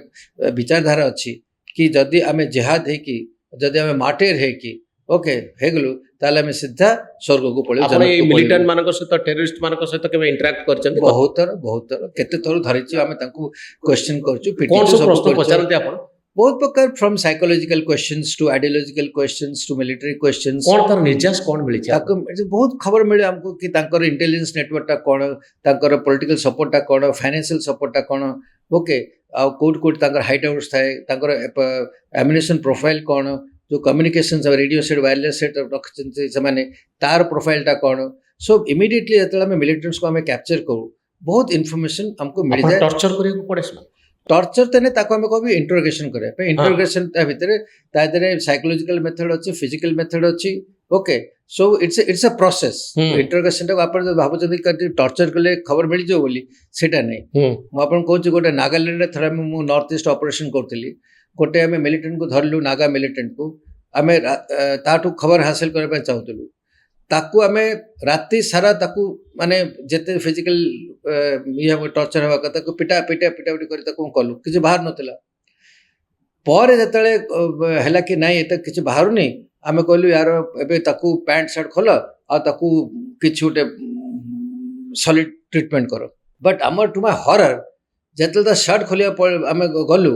ବିଚାରଧାରା ଅଛି କି ଯଦି ଆମେ ଜେହାଦ ହେଇକି, ଯଦି ଆମେ ମାର୍ଟିର ହେଇକି ओके हेगलु ताले आमे सीधा स्वर्ग को पळेउ ଆପଣ ଏଇ ମିଲିଟାଣ୍ଟ ମାନଙ୍କ ସହିତ ଟେରରିଷ୍ଟ ମାନଙ୍କ ସହିତ କେବେ ଇଣ୍ଟରାକ୍ଟ କରିଛନ୍ତି बहुत थर केते थर धरिछि आमे तांको क्वेश्चन करछु କଣ ସବୁ ପ୍ରଶ୍ନ ପଚାରନ୍ତି ଆପଣ बहुत प्रकार from psychological questions to ideological questions to military questions କଣ ତାର ନିର୍ଯାସ କଣ ମିଳିଛି ताको बहुत खबर मिले हमको कि तांकर इंटेलिजेंस नेटवर्क टा कोन तांकर पॉलिटिकल सपोर्ट टा कोन फाइनेंशियल सपोर्ट टा कोन ओके आ कोट तांकर हाइट आउट्स थाए तांकर एमिनेशन प्रोफाइल कोन जो communication radio set wireless set रखते से माने तार प्रोफाइल टा कोन सो इमीडिएटली जतला में मिलिटेंट्स को हमें कैप्चर करू बहुत इन्फॉर्मेशन हमको मिल जाए टॉर्चर करे को पड़े टॉर्चर तने ताको हमें कहबी इंटरोगेशन करे पे इंटरोगेशन ता भितरे ता देरे साइकोलॉजिकल मेथड अछि फिजिकल मेथड अछि okay so it's a process interrogation टा आपण जो भाबो जदी कर टॉर्चर कले खबर मिल जो बोली सेटा नै मु आपण कहू गोटे नागालैंड रे थरा मु नॉर्थ ईस्ट ऑपरेशन करतली गोटे हमें मिलिटेंट को धरलु नागा मिलिटेंट को हमें ताठू खबर हासिल करबा चाहतलु ताकू हमें राति सारा ताकू माने जेते फिजिकल ये टॉर्चर हवा कथा को पिटा पिटा पिटा पिटी कर ताकू कलु किछ बाहर नतला पर जतले हला कि नाही एत किछ बाहर नै हमें कहलु यार एबे ताकू पैंट शर्ट खोल आ ताकू किछ उटे सॉलिड ट्रीटमेंट करो बट अमर टू माय हॉरर जतले द शर्ट खोलिया हमें गलु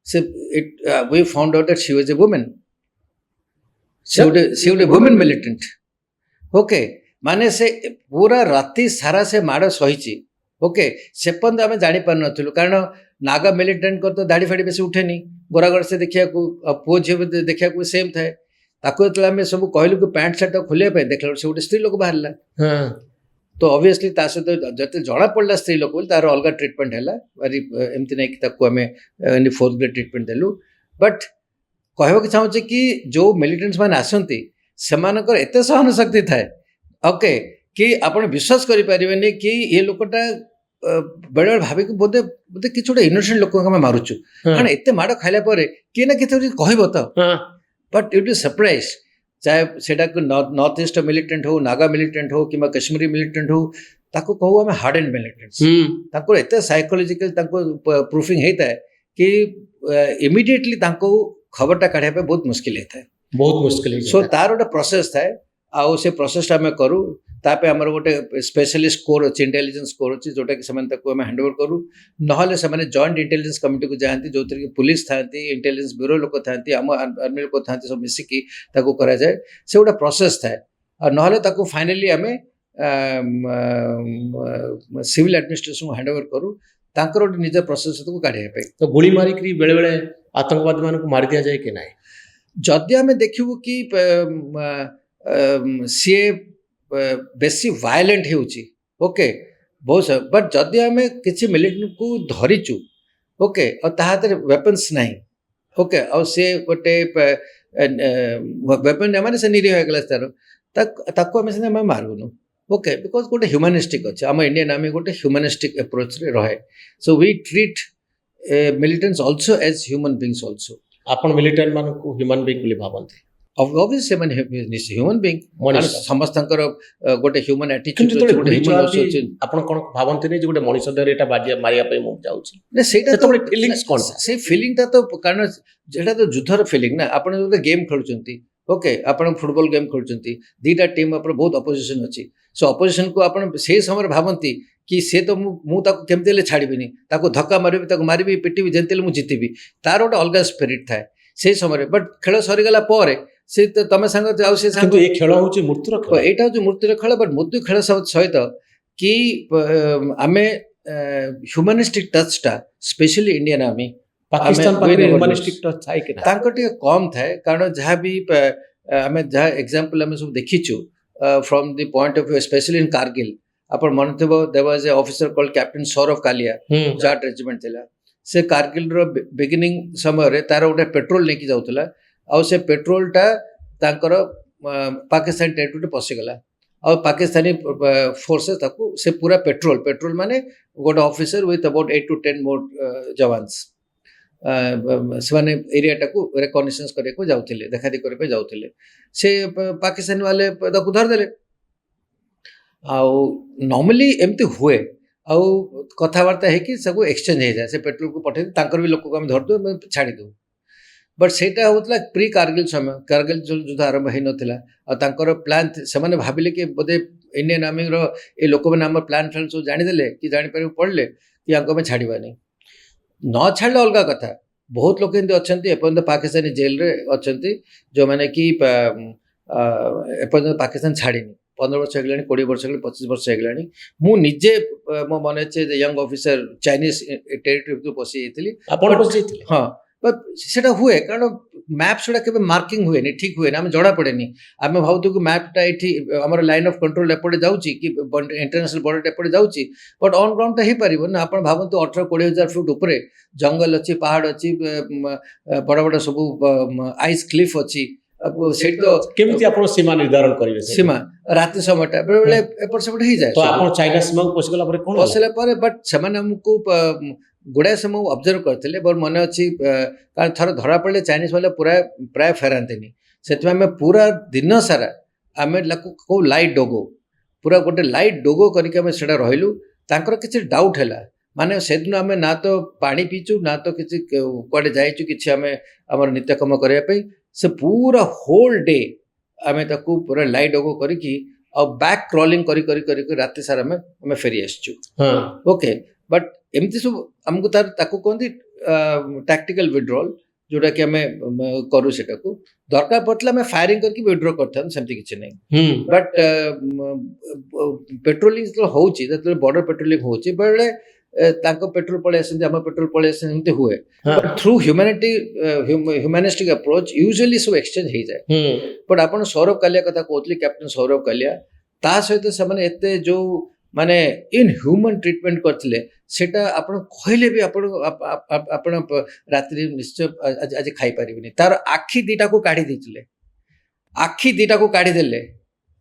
से it we found out that she was a woman she would a woman militant okay माने से पूरा राति सारा से माड़ सही ओके से पर्यंत आम जानी पार नु कारण नागा मिलिटेंट को तो दाढ़ी फाड़ी बेसी उठेनी गोरागड़ से देखा पुओ झी देखा सेम थाए ताको आम सब कहलु कि पैंट शर्ट खोलिया देखला से गोटे स्त्री लोक बाहर तो ऑब्वियसली ता सहित जते जना पड़ला स्त्री लोक तार अलग ट्रीटमेंट है एमती नहीं कि आम 4th ग्रेड ट्रीटमेंट देलु बट कहवाक चाहूँ कि जो मिलिटेंट्स मैंने आसती से एत सहन शक्ति थाए ओके कि आपड़ विश्वास करें कि ये लोकटा बेले भाव बोधे बोधे कि गोटे इनोसेंट लोक मारुचु कारण एत माड़ खाइला किए ना किसी कह तो बट इट इज सरप्राइज चाहे सेटा नॉर्थ ईस्ट मिलिटेंट हो नागा मिलिटेंट हो कि कश्मीरी मिलिटेंट हो ताको कहू आम हार्ड एंड मिलिटेंट्स ताको एत साइकोलॉजिकल प्रूफिंग होता है कि इमीडिएटली खबरटा काढ़ा बहुत मुश्किल होता है बहुत मुश्किल सो तार गोटे प्रोसेस थाए आउ से प्रोसेसटा आम करूँ तापे आमर गोटे स्पेशलिस्ट कोर अच्छी इंटेलिजेंस कोर अच्छी जोटा कि हैंड ओवर करूँ नहले से जॉइंट इंटेलिजेंस कमिटी को जाती जो कि पुलिस था इंटेलिजेंस ब्यूरो लोक था आम आर्मी लोक था सब मिसिकी करा जाए से गोटे प्रोसेस थाए और नहले फाइनाली आम सिविल एडमिनिस्ट्रेशन हैंड ओवर करूँ तांकर गोटे निज प्रोसेस को काढ़ा तो गोली मारिक बेले बेले आतंकवादी मान को मार दिया जाए कि ना जदि आम देखू कि सी बेसी वायलेंट होके बहुत बट जदि आम किसी मिलिटेंट को धरीचु ओके और वेपन्स ना ओके और सी गोटे वेपन माने से निरीह हो तार आम मारूनु ओके बिकॉज गोटे ह्यूमानिस्टिक अच्छे आम इंडियन आर्मी गोटे ह्यूमानिस्टिक अप्रोच रे रहे so we treat militants also as human beings also आपण मिलिटेंट मान को ह्यूमन बीइंग बोली भाबंती ऑब्वियसली माने ह्यूमन बीइंग समस्तंकर गोटे ह्यूमन एटीट्यूड गोटे ह्यूमन सोच आपण कोन भाबंती नै जे गोटे मनुष्य दर एटा बाजिया मारिया पे मु जाउची ने सेटा तो फीलिंग्स कोन से फीलिंग ता तो कारण जेटा तो युद्धर फीलिंग ना आपण जो गेम खेलुचंती ओके आपण फुटबॉल गेम खेलुचंती दीटा टीम ऊपर बहुत अपोजिशन अछि सो अपोजिशन को आपण से समय भाबंती कि से तो मु ताको केमते ले छाड़ीबिनी ताको धक्का मारिबी ताको मारिबी पिटिबी जेंतेले मु जितिबी तार गोटे अलग स्पिरिट थाए से समय बट खेल सरी गला पर से तमे संग जाउ से किंतु ये खेल होची मृत्युर खेल एटा होची मृत्युर खेल बट मृत्यु खेल सहित कि आमे ह्यूमनिस्टिक टचटा स्पेशली इंडियन आर्मी पाकिस्तान पर ह्यूमनिस्टिक टच थाए कि ना तांको टे कम थाए कारण जहाँ भी आमे जहाँ एग्जांपल आमे सब देखिछु from the point of view specially in Kargil अपन मन थे there was a officer called captain Saurabh Kalia Jat regiment थिला से कारगिल रो बिगिनिंग समय रे तार गोटे पेट्रोल लेके जाउतला आ से पेट्रोलटा तांकर पाकिस्तान टेरिटरी पसी गला और पाकिस्तानी फोर्सेस ताकू से पूरा पेट्रोल माने गोटे officer with about 8 to 10 more jawans से माने एरिया टाकू रिकॉग्निशंस करे को जाउथिले देखादी करे पे जाउथिले से पाकिस्तान वाले ताकू धर देले आउ नॉर्मली एमती हुए आउ कथबार्ता है कि सब एक्सचेंज हो जाए से पेट्रोल को पठे तांकर भी लोक को हम धर दो छाड़ी दो बट सेटा होतला प्री कारगिल समय कारगिल युद्ध आरंभ होई नथिला आ तांकर प्लान से भाविले कि बोधे इंडियन आर्मी रो ए लोक मैंने आम प्लान फ्लान सब जानीदेले कि जापर पड़े कि आम छाड़वानी न छाड़े अलग कथा बहुत लोग एमती अच्छा एपर्यंत पाकिस्तानी जेल रे अच्छा जो मैंने कि एपर्यंत पाकिस्तान छाड़ीनी 15 वर्ष होगा 20 वर्ष होगा 25 वर्ष होगा मु निजे मो मन अच्छे यंग ऑफिसर चाइनीज टेरिटरी पशि जाइए हाँ सेटा हुए कारण मैप्स गुड़ा के मार्किंग हुए ठीक हुए आम जना पड़े आम भावतु कि मैपटा ये आम लाइन ऑफ कंट्रोल एपटे जाऊँगी कि इंटरनेशनल बॉर्डर एपटे जाऊँगी बट ऑन ग्राउंड तो हो पार ना आप भावतु 18-20 फुट उपरे जंगल अच्छी पहाड़ अच्छी बड़ बड़ सब आइस क्लिफ अच्छी तो केमिति आपण सीमा निर्धारण करिवे सीमा राति समयटा बेले बेले एपट सेपट हो जाए तो आपण चाइना सीमा को पसगला पर कोन पसला पर बट समान हमको गुड़ाए समय ऑब्जर्व करते बट मन अच्छी कारण थर धरा पड़े चाइनीज वाले पूरा प्राय फेरांती से पूरा दिन सारा आम को लाइट डोगो पूरा गोटे लाइट डोगो करके रहिलु किसी डाउट है माने से दिन आम ना तो पानी पीचु ना तो किसी कुआडे जाइचु कि आम नित्यकर्म करने से पूरा होल डे आम ताकू पूरा लाइट डोगो करके बैक क्रॉलिंग करी राति सारा आम फेरी आसचु ओके बट एमती सब आमको ताकू कहते टैक्टिकल विड्रॉल जोटा कि आम करूँ से दरकार पड़ता आम फायरिंग करके विड्रॉ करते सेमती किसी नहीं बट पेट्रोलिंग जो होती बॉर्डर पेट्रोलिंग होती बेले पेट्रोल पड़े आम पेट्रोल पड़े आमती हुए through humanity humanistic approach usually सब एक्सचेंज हो जाए बट आप सौरभ कालिया कथा कहते कैप्टेन सौरभ कालिया ता सहित से जो माने इन ह्यूमन ट्रीटमेंट करते सेटा आपण कहले भी आपण रात्रि निश्चय आज खाई पारिबेनी तार आखि दीटा को काढ़ी देथिले आखि दीटा को काढ़ी देले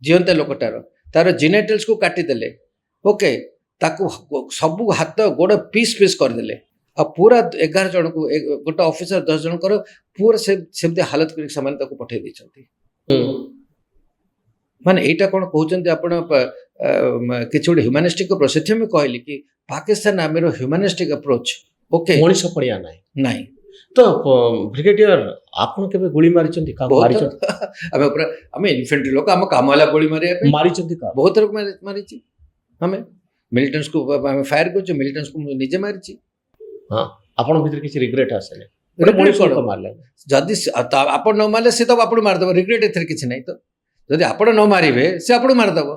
जीवंत लोकटार तार जेनेटल्स को काटी देले ओके ताकू सब हाथ गोड़ पीस पीस कर देले आ पूरा 11 जन को गोटे ऑफिसर 10 जन कर पूरा सेमती हालत कर समान ताकू पठे देछंती माने एटा कोन कहउचंती आपण किछि गोटे ह्यूमैनिस्टिक अप्रोच से मैं कहली कि Pakistan army humanistic approach okay Manish पड़िया नहीं तो ब्रिगेडियर आपण केबे गोली मारिचंती का मारिचंती आमे पूरा आमे इन्फेंट्री लोक आम काम वाला गोली मारिया मारिचंती का बहुत लोग मारिची हमें मिलिटेंट्स को आमे फायर करछु मिलिटेंट्स को निजे मारिची हां आपण भीतर किछि रिग्रेट आसेले एटा मनीष को मारले जदी आपण न मारले से तो आपण मार दबो रिग्रेट एथर किछि नहीं तो जदी आपण न मारिबे से आपण मार दबो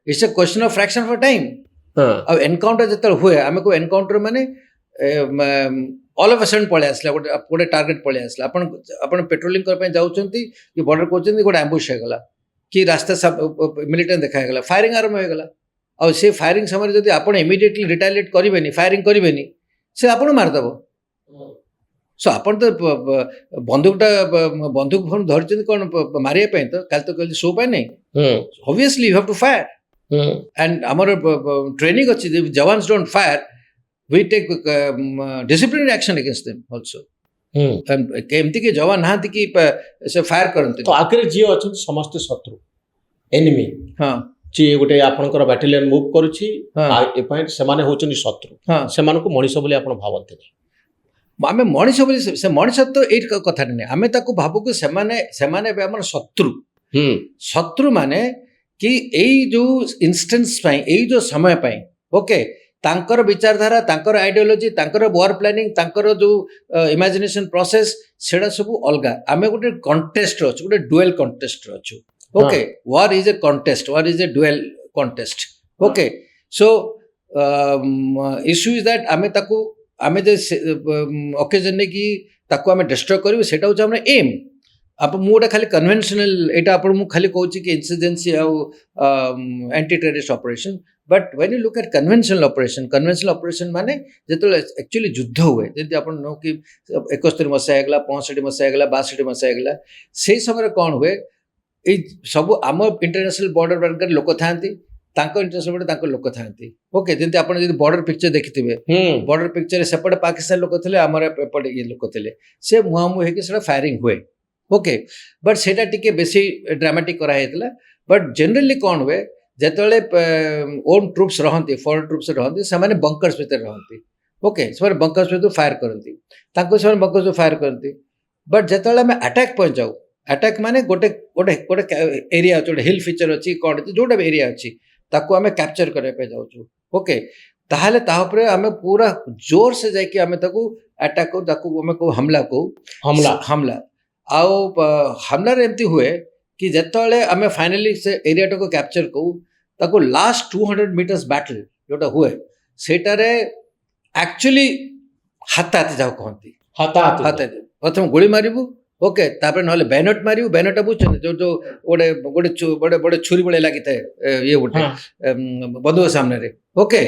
it's a question of fraction of time अब एनकाउंटर जत हुए आम को एनकाउंटर माने ऑल ऑफ अ सडन पळे आसला गोटे टार्गेट पळे आसला आपण पेट्रोलिंग कर पे जाउचंती कि बॉर्डर कोचंती गोटे एम्बुश हेगला कि रास्ता सब मिलिटेंट देखा हेगला फायरिंग आरंभ हेगला और से फायरिंग समय जदी आपण इमीडिएटली रिटालिएट करिवेनी फायरिंग करिवेनी से आपण मार दबो सो आपण तो बंदूक फोन धरचंती कोन मारिया पे तो काल तो कल शो पाए नहीं obviously you have to fire and our training अच्छी jawans don't fire we take disciplinary action against them also केमती के जवान नाहंती कि से फायर करनते तो आखिर जी अछि समस्त शत्रु एनिमी हां जी गोटे आपनकर बैटालियन मूव करूची ए पॉइंट से माने होचनी शत्रु हां से माने को मनीष बोली आपण भावंते आमे मनीष बोली से मनीष तो ए कथा नै आमे ताको भाबु कि से माने बे हमर शत्रु शत्रु माने कि यही जो इंस्टेंस यही जो समय पाई ओके तांकर विचारधारा तांकर आइडियोलॉजी तांकर वार प्लानिंग तांकर जो इमेजिनेशन प्रोसेस सेडा सब अलग आमे गोटे कंटेस्ट रछु गोटे डुएल कंटेस्ट रछु okay war is a contest war is a duel contest okay so issue is that आमे ताकू आमे जे ओकेजन ने कि ताकू आमे डिस्ट्रॉय करिवे सेटा होछ हमर एम आप मुझे खाली कन्वेंशनल एटा आप खाली कहूँ कि इंसर्जेंसी आउ anti terrorist operation but when you look at conventional operation माने जो एक्चुअली युद्ध हुए जमी आप नो कि 71 मसीहा होगा 65 मसीहा होगा 62 मसीहा होगा से समय कौन हुए ये सब आम इंटरनेशनल बॉर्डर बार लोक था इंटरनेशनल बॉर्डर लोक था ओके जमी आप बॉर्डर पिक्चर देखिथे बॉर्डर पिक्चर सेपटे पाकिस्तान लोक थे आमर एपटे ये लोक थे से मुहांमुही होकर फायरिंग हुए ओके बट सेटा टिके बेसी ड्रामेटिक कराइला बट जनरली कौन हुए जिते ओन ट्रुप्स रहती फॉरेन ट्रुप्स रहती से बंकर्स भितर रहती ओके से बंकर्स भितर फायर करती बंकर्स फायर करती बट जेतेबेले आमे अटैक पहुंच जाऊ अटैक माने गोटे गोटे गोटे एरिया अछि गोटे हिल फीचर अछि कोड जोटा भी एरिया अछि ताको आमे कैप्चर करे पे जाउछु ओके ताहले ता ऊपर आमे पूरा जोर से जाय कि आमे ताको अटैक को ताको आमे को हमला हमला आओ हमला रे एमती हुए कि जेतेबेले आमे फाइनली से एरिया को कैप्चर को ताको लास्ट 200 मीटर्स बैटल जोटा हुए सेटारे एक्चुअली हाथ जाओ कहती हाथ प्रथम गोली मारिबू ओके तापर नहले बैनट मारिबू बैनट बुझछन जो जो गोटे गोटे बड़े बड़े छुरी बड़े लागि थाए ये गोटे बंधुक सामने रे ओके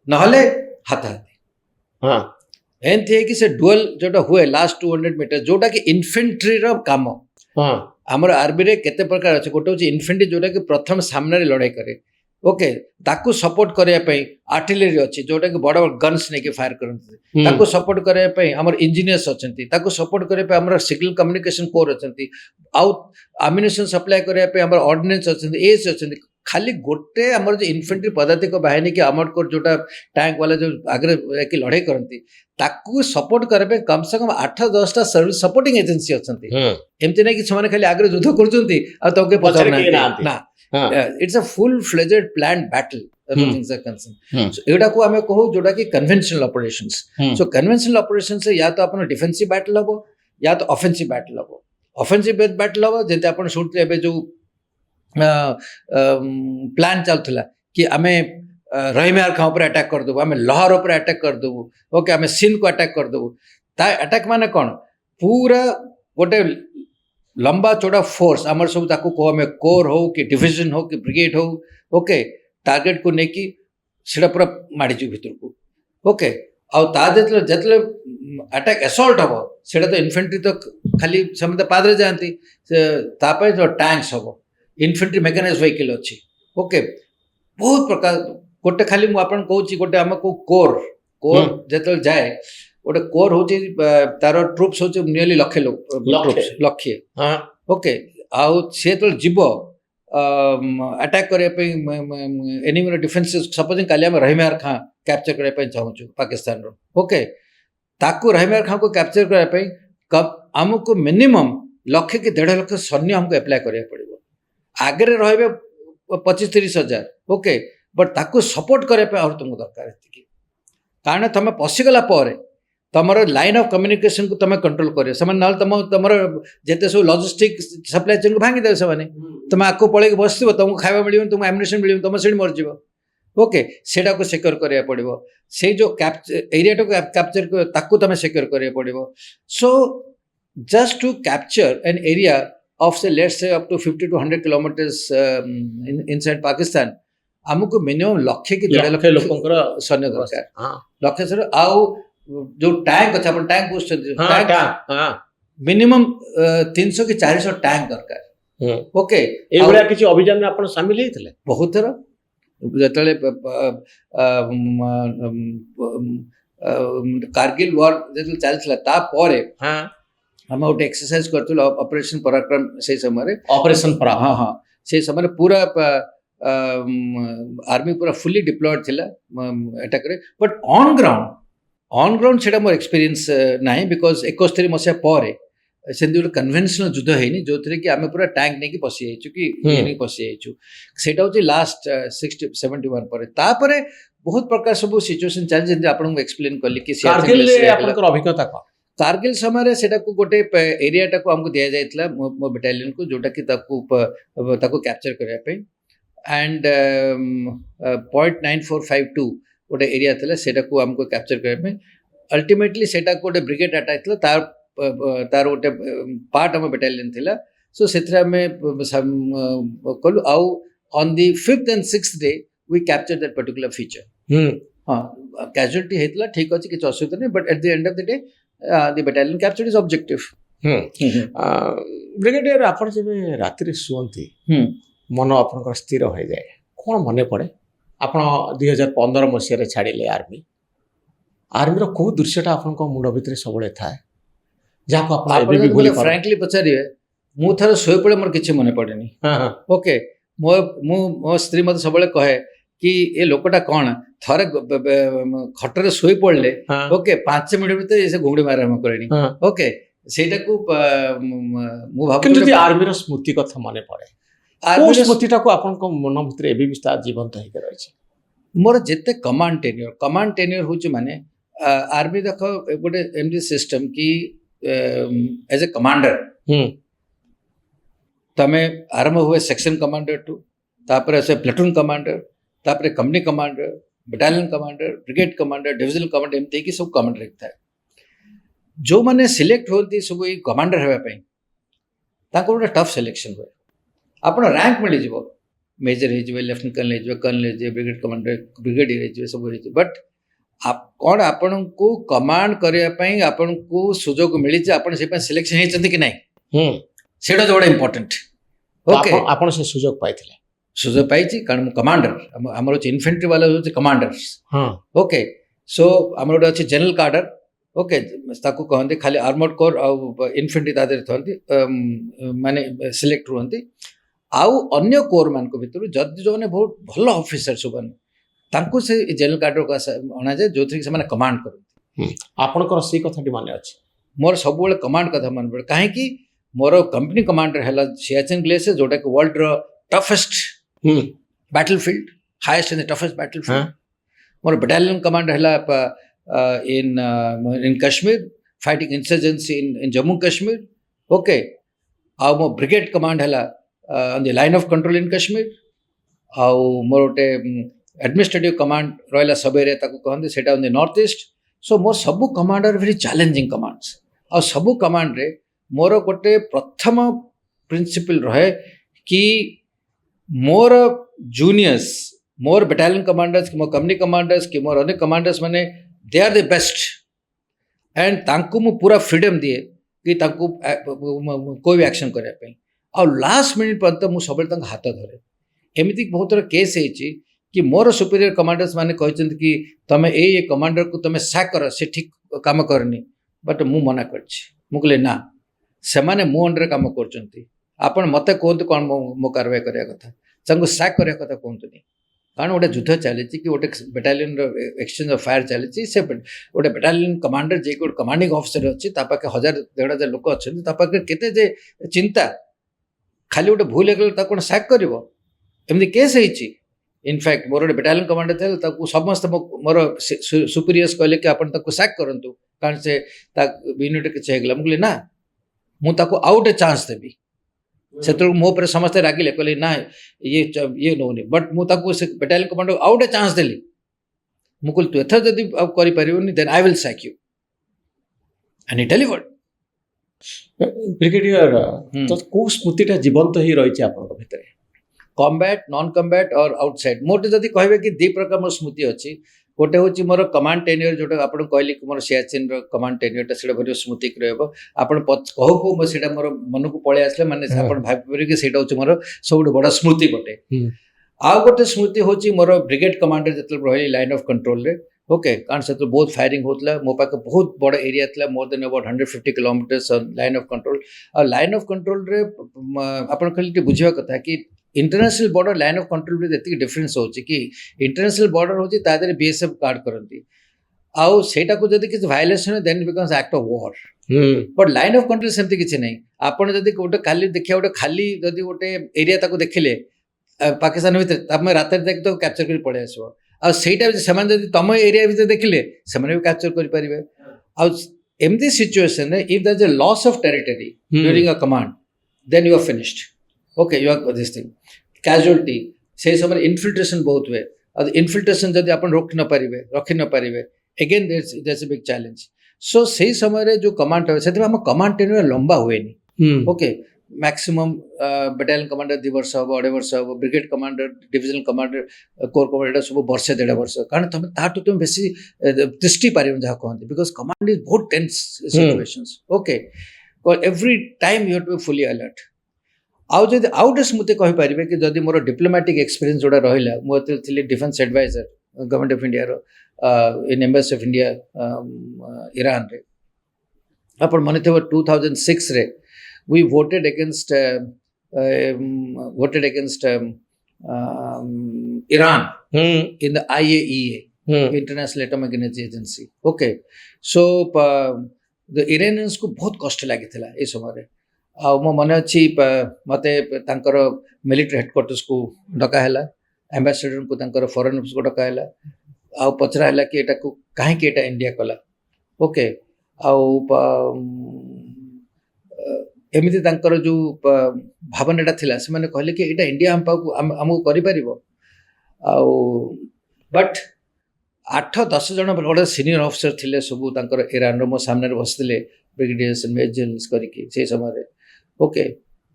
नहले हाथ हां एंती है कि से डुअल जोटा हुए लास्ट 200 मीटर जोटा कि इन्फेंट्री रो काम हां हमर आर्मी रे केते प्रकार अछि गोटे होची इन्फेंट्री जोटा कि प्रथम सामने रे लड़ाई करे ओके ताकू सपोर्ट करया पई आर्टिलरी अछि जोटा कि बड़ बड़ गन्स ने के फायर करन ताकू सपोर्ट करया पई हमर इंजीनियर्स अछंती ताकू सपोर्ट करया पई हमर सिग्नल कम्युनिकेशन कोर अछंती आउ एम्युनिशन सप्लाई करया पई हमर ऑर्डिनेंस अछंती एस अछंती खाली गोटे हमर जो इन्फेंट्री पदातिक बाहिनी के आर्मर्ड कोर जोटा टैंक वाला जो आगे कि लड़ाई करंती ताकू सपोर्ट करे पे कम से कम 8-10 टा सर्विस सपोर्टिंग एजेंसी अछंती एमति नै कि छमाने खाली आगे युद्ध करचंती आ तोके पचार ना it's a full fledged plan battle things are concern so एटा को हमें कहू जोटा कि conventional operations so conventional operation से या तो अपन डिफेंसिव बैटल हबो या तो ऑफेंसिव बैटल हबो ऑफेंसिव बैटल हबो जेते अपन शुट एबे जो प्लान चलथला कि आमे रहीमार खां ऊपर अटैक कर देबो आमे लाहौर ऊपर अटैक कर देबो ओके आमे सिंध को अटैक कर देबो ता अटैक माने कोन पूरा गोटे लंबा चौड़ा फोर्स आमर सब ताको को हमें कोर हो कि डिवीजन हो कि ब्रिगेड हो ओके टारगेट को नेकी सेटा पूरा माडी जो भीतर को ओके आ ता जेतले अटैक असॉल्ट हबो सेटा तो इन्फेंट्री तो खाली समते पादरे जानती ता पे जो टैंक्स हबो इन्फेंट्री मैकेनाइज्ड व्हीकल अछि ओके बहुत प्रकार गोटे खाली मु आपन कहूची गोटे हमको कोर जेतल जाए गोटे कोर होची तार ट्रुप्स होची नियरली लक्षे लोग लक्षे हां ओके आउ से तो जीवो अटैक करे पे एनिमी डिफेंसेस सपोजिंग काली हम रहीमार खां कैप्चर करे पे चाहूछु पाकिस्तान रो ओके ताकू रहीमार खां को कैप्चर करे पे कब हमको मिनिमम लक्षे के 1.5 लाख सैन्य हमको अप्लाई करे पड़िबो आगे रहिबे 25-30 हजार ओके बट ताकू सपोर्ट करे पे और तुमको दरकार है कारण तुम पशिगला पर तमर लाइन ऑफ कम्युनिकेशन को तुम कंट्रोल करे समान नाल तमर जेते सब लॉजिस्टिक सप्लाई चेन को भांगी दे समाने तुम आको पळे के बसथिबो तुमको खाइबा मिलियो तुमको एम्युनिशन मिलियो तुम सेडी मर जिवो ओके सेडा को सिक्योर करे पड़िबो से जो एरिया को कैप्चर को ताकू तुम सिक्योर करे पड़िबो so just to capture an area of say let's say up to 50 to 100 kilometers inside Pakistan हमको मिनिमम लक्ष्य की 1.5 लाख लोकंकर सैन्य दरकार हां लक्ष्य सर आउ जो टैंक अच्छा अपन टैंक पूछ टैंक हां मिनिमम 300 की 400 टैंक दरकार ओके ए बड़ा किछि अभियान में अपन शामिल हेतले बहुत तरह जतले कारगिल वॉर जतले चलछला ता परे हां हम गोटे एक्सरसाइज करथुल ऑपरेशन पराक्रम से समय ऑपरेशन परा हाँ हाँ से समय पूरा आर्मी पूरा फुली डिप्लॉयड थिला अटैक करे बट ऑन ग्राउंड सेटा मोर एक्सपीरियंस नाही बिकॉज 71 मसिया परे सेंदुल कन्वेंशनल युद्ध हेनी जोथरे कि आमे पूरा टैंक नेकी पसी आइछु कि नेकी पसी आइछु सेटा होची लास्ट 60-71 परे ता परे बहुत प्रकार सब सिचुएशन चल जे आपन को एक्सप्लेन करली कि कारगिल रे आपन को अभिज्ञता का कारगिल समय सेटा को गोटे एरिया को हमको दिया जाइतला मो बटालियन को जोटा कि ताको कैप्चर करया पे एंड 0.9452 गोटे एरिया थिला सेटा को हमको कैप्चर करया पे अल्टीमेटली सेटा को गोटे ब्रिगेड अटैक थिला तार गोटे पार्ट हम बटालियन थिला सो सेथरा में कलु आउ on the 5th and 6th day we capture that particular feature हां कैजुअलिटी हेतला ठीक अछि कि असुविधा नहीं but at the end of the day the battalion captured his objective brigadier आपण जेबे रात्रि रे सुअंती मन आपनकर स्थिर हो जाए कोन मने पड़े आपण 2015 मसिया रे छाडिले आर्मी रो को दृश्यटा आपनको मुंड भितरे सबले थाए जाको आपण एबे भी भूली फ्रैंकली पचारिए मु थर सोय पड़े मोर किछि मने पड़ेनी हां ओके मो स्त्री मते सबले कहे कि ए लोकटा कौन थरे खटरे सोई पड़ले ओके 5 मिनट भीतर से घुंगड़ी मारे हम करेनी ओके ସେଇଟାକୁ ମୁଁ କିନ୍ତୁ ଯଦି ଭାବୁଛି ଆର୍ମିର ସ୍ମୃତି କଥା ମନେ ପଡେ କୋଉ ଆର୍ମିର ସ୍ମୃତିଟାକୁ ଆପଣଙ୍କ ମନ ଭିତରେ ଏବେ ବି ତା ଜୀବନ୍ତ ହେଇକି ରହିଛି? ମୋର ଯେତେ କମାଣ୍ଡ ଟେନ୍ୟୁର ହେଉଛି ମାନେ ଆର୍ମି ଦେଖ ଗୋଟେ ଏମିତି ସିଷ୍ଟମ କି ଏଜ୍ ଏ କମାଣ୍ଡର ହୁଁ ତମେ ଆରମ୍ଭ ହୁଏ ସେକ୍ସନ କମାଣ୍ଡର ଟୁ, ତାପରେ ଆସେ ପ୍ଲାଟୁନ କମାଣ୍ଡର, ତାପରେ company commander, battalion commander, brigade commander, divisional commander, ଏମିତି ହେଇକି ସବୁ କମାଣ୍ଡର ଥାଏ। ଯେଉଁମାନେ ସିଲେକ୍ଟ ହୁଅନ୍ତି ସବୁ ଏଇ କମାଣ୍ଡର ହେବା ପାଇଁ ତାଙ୍କର ଗୋଟେ ଟଫ୍ ସିଲେକ୍ସନ ହୁଏ। ଆପଣ ରାଙ୍କ ମିଳିଯିବ, ମେଜର ହେଇଯିବେ, ଲେଫ୍ଟନାଣ୍ଟ କର୍ଣ୍ଣେଲ ହେଇଯିବେ, ବ୍ରିଗେଡ କମାଣ୍ଡର, ବ୍ରିଗେଡିୟର ହେଇଯିବେ, ସବୁ ହେଇଯିବେ। ବଟ୍ କ'ଣ ଆପଣଙ୍କୁ କମାଣ୍ଡ କରିବା ପାଇଁ ଆପଣଙ୍କୁ ସୁଯୋଗ ମିଳିଛି, ଆପଣ ସେ ପାଇଁ ସିଲେକ୍ସନ ହେଇଛନ୍ତି କି ନାହିଁ, ହୁଁ ସେଇଟା ତ ବଡ଼ ଇମ୍ପୋର୍ଟାଣ୍ଟ। ତ ଓକେ, ଆପଣ ସେ ସୁଯୋଗ ପାଇଥିଲେ? ସୁଯୋଗ ପାଇଛି କାରଣ ମୁଁ କମାଣ୍ଡର, ଆମର ହେଉଛି ଇନଫେଣ୍ଟ୍ରି ବାଲା ହେଉଛି କମାଣ୍ଡର୍ସ। ହଁ ଓକେ, ସୋ ଆମର ଗୋଟେ ଅଛି ଜେନେରାଲ କାଡର। ଓକେ, ତାକୁ କହନ୍ତି ଖାଲି ଆର୍ମର୍ଡ କୋର୍ ଆଉ ଇନଫେଣ୍ଟ୍ରି ତା ଦେହରେ ଥାନ୍ତି, ମାନେ ସିଲେକ୍ଟ ହୁଅନ୍ତି। ଆଉ ଅନ୍ୟ କୋର୍ ମାନଙ୍କ ଭିତରୁ ଯଦି ଯେଉଁମାନେ ବହୁତ ଭଲ ଅଫିସର ସବୁମାନେ ତାଙ୍କୁ ସେ ଜେନେରାଲ କାଡରକୁ ଅଣାଯାଏ, ଯେଉଁଥିରେ କି ସେମାନେ କମାଣ୍ଡ କରନ୍ତି। ଆପଣଙ୍କର ସେଇ କଥାଟି ମନେ ଅଛି? ମୋର ସବୁବେଳେ କମାଣ୍ଡ କଥା ମନେ ପଡ଼େ, କାହିଁକି ମୋର କମ୍ପାନୀ କମାଣ୍ଡର ହେଲା ସିଆଚେନ୍ ଗ୍ଲେସିୟର, ଯୋଉଟାକି ୱାର୍ଲଡର toughest battle field, highest in the toughest battle field. ମୋର ବଟାଲିୟନ କମାଣ୍ଡର ହେଲା in Kashmir, fighting insurgency in Jammu Kashmir. Okay, ଆଉ ମୋ ବ୍ରିଗେଡ କମାଣ୍ଡ ହେଲା on the line of control in Kashmir। ଆଉ ମୋର ଗୋଟେ ଆଡମିନିଷ୍ଟ୍ରେଟିଭ କମାଣ୍ଡ ରହିଲା ସବ ଏରିଆ, ତାକୁ କହନ୍ତି, ସେଇଟା on the north east। So ମୋର ସବୁ କମାଣ୍ଡର ଭେରି ଚ୍ୟାଲେଞ୍ଜିଂ କମାଣ୍ଡସ୍। ଆଉ ସବୁ କମାଣ୍ଡରେ ମୋର ଗୋଟେ ପ୍ରଥମ ପ୍ରିନ୍ସିପଲ ରହେ କି ମୋର ଜୁନିୟର୍ସ, ମୋର ବଟାଲିୟନ କମାଣ୍ଡର୍ସ କି ମୋ କମ୍ପାନୀ କମାଣ୍ଡର୍ସ କି ମୋର ଅନ୍ୟ କମାଣ୍ଡର୍ସ ମାନେ ଦେ ଆର୍ ଦ ବେଷ୍ଟ, ଆଣ୍ଡ ତାଙ୍କୁ ମୁଁ ପୁରା ଫ୍ରିଡମ୍ ଦିଏ କି ତାଙ୍କୁ କୋଇ ବି ଆକ୍ସନ୍ କରିବା ପାଇଁ। ଆଉ ଲାଷ୍ଟ ମିନିଟ୍ ପର୍ଯ୍ୟନ୍ତ ମୁଁ ସବୁବେଳେ ତାଙ୍କ ହାତ ଧରେ। ଏମିତି ବହୁତ ଥର କେସ୍ ହେଇଛି କି ମୋର ସୁପିରିୟର କମାଣ୍ଡର୍ସ ମାନେ କହିଛନ୍ତି କି ତମେ ଏଇ କମାଣ୍ଡରକୁ ତମେ ସାକ୍ କର, ସେ ଠିକ୍ କାମ କରେନି। ବଟ୍ ମୁଁ ମନା କରିଛି, ମୁଁ କହିଲି ନା, ସେମାନେ ମୋ ଅଣ୍ଡରରେ କାମ କରୁଛନ୍ତି, ଆପଣ ମୋତେ କୁହନ୍ତୁ କ'ଣ ମୋ କାରବାଇ କରିବା କଥା, ତାଙ୍କୁ ସାକ୍ କରିବା କଥା କୁହନ୍ତୁନି। କାରଣ ଗୋଟେ ଯୁଦ୍ଧ ଚାଲିଛି କି ଗୋଟେ ବଟାଲିୟନର ଏକ୍ସଚେଞ୍ଜ ଅଫ୍ ଫାୟାର ଚାଲିଛି, ସେ ଗୋଟେ ବଟାଲିୟନ କମାଣ୍ଡର ଯିଏକି ଗୋଟେ କମାଣ୍ଡିଂ ଅଫିସର ଅଛି, ତା ପାଖେ 1000-1500 ଲୋକ ଅଛନ୍ତି, ତା ପାଖରେ କେତେ ଯେ ଚିନ୍ତା, ଖାଲି ଗୋଟେ ଭୁଲ ହେଇଗଲେ ତାକୁ କ'ଣ ସାକ୍ କରିବ? ଏମିତି କେସ୍ ହେଇଛି। ଇନଫ୍ୟାକ୍ଟ ମୋର ଗୋଟେ ବଟାଲିୟନ କମାଣ୍ଡର ଥିଲା, ତାକୁ ସମସ୍ତେ ମୋର ସୁପିରିୟର୍ସ କହିଲେ କି ଆପଣ ତାକୁ ସାକ୍ କରନ୍ତୁ, କାରଣ ସେ ତା ୟୁନିଟ୍ କିଛି ହେଇଗଲା। ମୁଁ କହିଲି ନା, ମୁଁ ତାକୁ ଆଉ ଗୋଟେ ଚାନ୍ସ ଦେବି। ସେତେବେଳକୁ ମୋ ଉପରେ ସମସ୍ତେ ରାଗିଲେ, କହିଲେ ନା ଇଏ ନେଉନି। ବଟ୍ ମୁଁ ତାକୁ ସେ ବଟାଲିୟନ କମାଣ୍ଡର ଆଉ ଗୋଟେ ଚାନ୍ସ ଦେଲି। ମୁଁ କହିଲି ତୁ ଏଥର ଯଦି ଆଉ କରିପାରିବୁନି, then I will sack you, and he delivered. Brigadier, ତ କୋଉ ସ୍ମୃତିଟା ଜୀବନ୍ତ ହେଇ ରହିଛି ଆପଣଙ୍କ ଭିତରେ? Combat, non combat or outside. ମୋର ଯଦି କହିବେ କି ଦୁଇ ପ୍ରକାର ମୋର ସ୍ମୃତି ଅଛି। ଗୋଟେ ହେଉଛି ମୋର କମାଣ୍ଡ ଟେନ୍ୟୁର, ଯୋଉଟା ଆପଣ କହିଲେ କି ମୋର ସିଆଚିନ୍ର କମାଣ୍ଡ ଟେନ୍ୟୁରଟା, ସେଇଟା ଭାରି ସ୍ମୃତିକି ରହିବ। ଆପଣ କହୁ କହୁ ସେଇଟା ମୋର ମନକୁ ପଳେଇ ଆସିଲେ, ମାନେ ଆପଣ ଭାବିପାରିବେ କି ସେଇଟା ହେଉଛି ମୋର ସବୁଠୁ ବଡ଼ ସ୍ମୃତି ଗୋଟେ। ଆଉ ଗୋଟେ ସ୍ମୃତି ହେଉଛି ମୋର ବ୍ରିଗେଡ କମାଣ୍ଡର ଯେତେବେଳେ ରହିଲି ଲାଇନ୍ ଅଫ୍ କଣ୍ଟ୍ରୋଲରେ। ଓକେ, କାରଣ ସେତେବେଳେ ବହୁତ ଫାୟାରିଂ ହେଉଥିଲା, ମୋ ପାଖେ ବହୁତ ବଡ଼ ଏରିଆ ଥିଲା, ମୋର୍ ଦେନ୍ about 150 kilometres line of control. ଆଉ ଲାଇନ୍ ଅଫ୍ କଣ୍ଟ୍ରୋଲରେ ଆପଣ ଖାଲି ଟିକେ ବୁଝିବା କଥା କି ଇଣ୍ଟରନ୍ୟାସନାଲ ବର୍ଡର ଲାଇନ୍ ଅଫ୍ କଣ୍ଟ୍ରୋଲରେ ଯେତିକି ଡିଫରେନ୍ସ ହେଉଛି କି ଇଣ୍ଟରନ୍ୟାସନାଲ ବର୍ଡର ହେଉଛି ତା ଦେହରେ ବିଏସ୍ଏଫ୍ ଗାର୍ଡ କରନ୍ତି, ଆଉ ସେଇଟାକୁ ଯଦି କିଛି violation then becomes act of war. But line of control ସେମିତି କିଛି ନାହିଁ। ଆପଣ ଯଦି ଗୋଟେ ଖାଲି ଦେଖିବା, ଗୋଟେ ଖାଲି ଯଦି ଗୋଟେ ଏରିଆ ତାକୁ ଦେଖିଲେ ପାକିସ୍ତାନ ଭିତରେ, ତମେ ରାତିରେ ଯାଇକି ତାକୁ କ୍ୟାପଚର କରି ପଳେଇ ଆସିବ। ଆଉ ସେଇଟା ସେମାନେ ଯଦି ତମ ଏରିଆ ଭିତରେ ଦେଖିଲେ, ସେମାନେ ବି କ୍ୟାପଚର କରିପାରିବେ। ଆଉ ଏମିତି ସିଚୁଏସନରେ if there is a loss of territory during a command, then you are finished. Okay, you are this thing casualty. ସେଇ ସମୟରେ ଇନଫିଲ୍ଟ୍ରେସନ୍ ବହୁତ ହୁଏ, ଆଉ ଇନଫିଲ୍ଟ୍ରେସନ୍ ଯଦି ଆପଣ ରଖି ନ ପାରିବେ again that's a big challenge. So ସେଇ ସମୟରେ ଯେଉଁ କମାଣ୍ଡ ହୁଏ, ସେଥିପାଇଁ ଆମ କମାଣ୍ଡ ଟେନ୍ୟୁର ଲମ୍ବା ହୁଏନି। ଓକେ, ମ୍ୟାକ୍ସିମମ୍ ବଟାଲିୟନ କମାଣ୍ଡର 2 ବର୍ଷ ହେବ, 2.5 ବର୍ଷ ହେବ, brigade commander, divisional commander, core commander, ଏଇଟା ସବୁ ବର୍ଷେ 1.5 ବର୍ଷ। କାରଣ ତମେ ତାଠୁ ତମେ ବେଶୀ ତିଷ୍ଠି ପାରିବନି, ଯାହା କହନ୍ତି, ବିକଜ କମାଣ୍ଡ ଇଜ୍ ବହୁତ tense situations. Okay, every time you have to be fully alert. ଆଉ ଯଦି ଆଉ ଗୋଟେ ସ୍ମୃତି କହିପାରିବେ କି ଯଦି ମୋର ଡିପ୍ଲୋମାଟିକ୍ ଏକ୍ସପିରିଏନ୍ସ ଯୋଉଟା ରହିଲା, ମୁଁ ଯେତେବେଳେ ଥିଲି ଡିଫେନ୍ସ ଆଡଭାଇଜର ଗଭର୍ଣ୍ଣମେଣ୍ଟ ଅଫ୍ ଇଣ୍ଡିଆର ଇନ୍ ଏମ୍ବାସି ଅଫ୍ ଇଣ୍ଡିଆ ଇରାନରେ। ଆପଣ ମନେ ଥିବ 2006ରେ we voted against Iran in the IAEA, International Atomic Energy Agency. Okay, so ଇରାନିଆନ୍ସ को बहुत कष्ट ଲାଗିଥିଲା ଏ ସମୟରେ। ଆଉ ମୋ ମନେ ଅଛି ମୋତେ ତାଙ୍କର ମିଲିଟାରୀ ହେଡକ୍ୱାର୍ଟର୍ସ को ଡକା ହେଲା, ଆମ୍ବାସେଡରଙ୍କୁ ତାଙ୍କର ଫରେନ୍ ଅଫିସ୍ को ଡକା ହେଲା, ଆଉ ପଚରା ହେଲା କି ଏଟାକୁ କାହିଁକି ଏଟା ଇଣ୍ଡିଆ କଲା। ଓକେ, ଆଉ ଏମିତି ତାଙ୍କର ଯୋଉ ଭାବନାଟା ଥିଲା, ସେମାନେ କହିଲେ କି ଏଇଟା ଇଣ୍ଡିଆ ଆମକୁ କରିପାରିବ। ଆଉ ବଟ୍ 8-10 ଜଣ ବଡ଼ ସିନିୟର ଅଫିସର ଥିଲେ ସବୁ ତାଙ୍କର ଇରାନର, ମୋ ସାମ୍ନାରେ ବସିଥିଲେ ବ୍ରିଗେଡିୟର୍ସ ମେଜର୍ସ କରିକି ସେଇ ସମୟରେ। ଓକେ,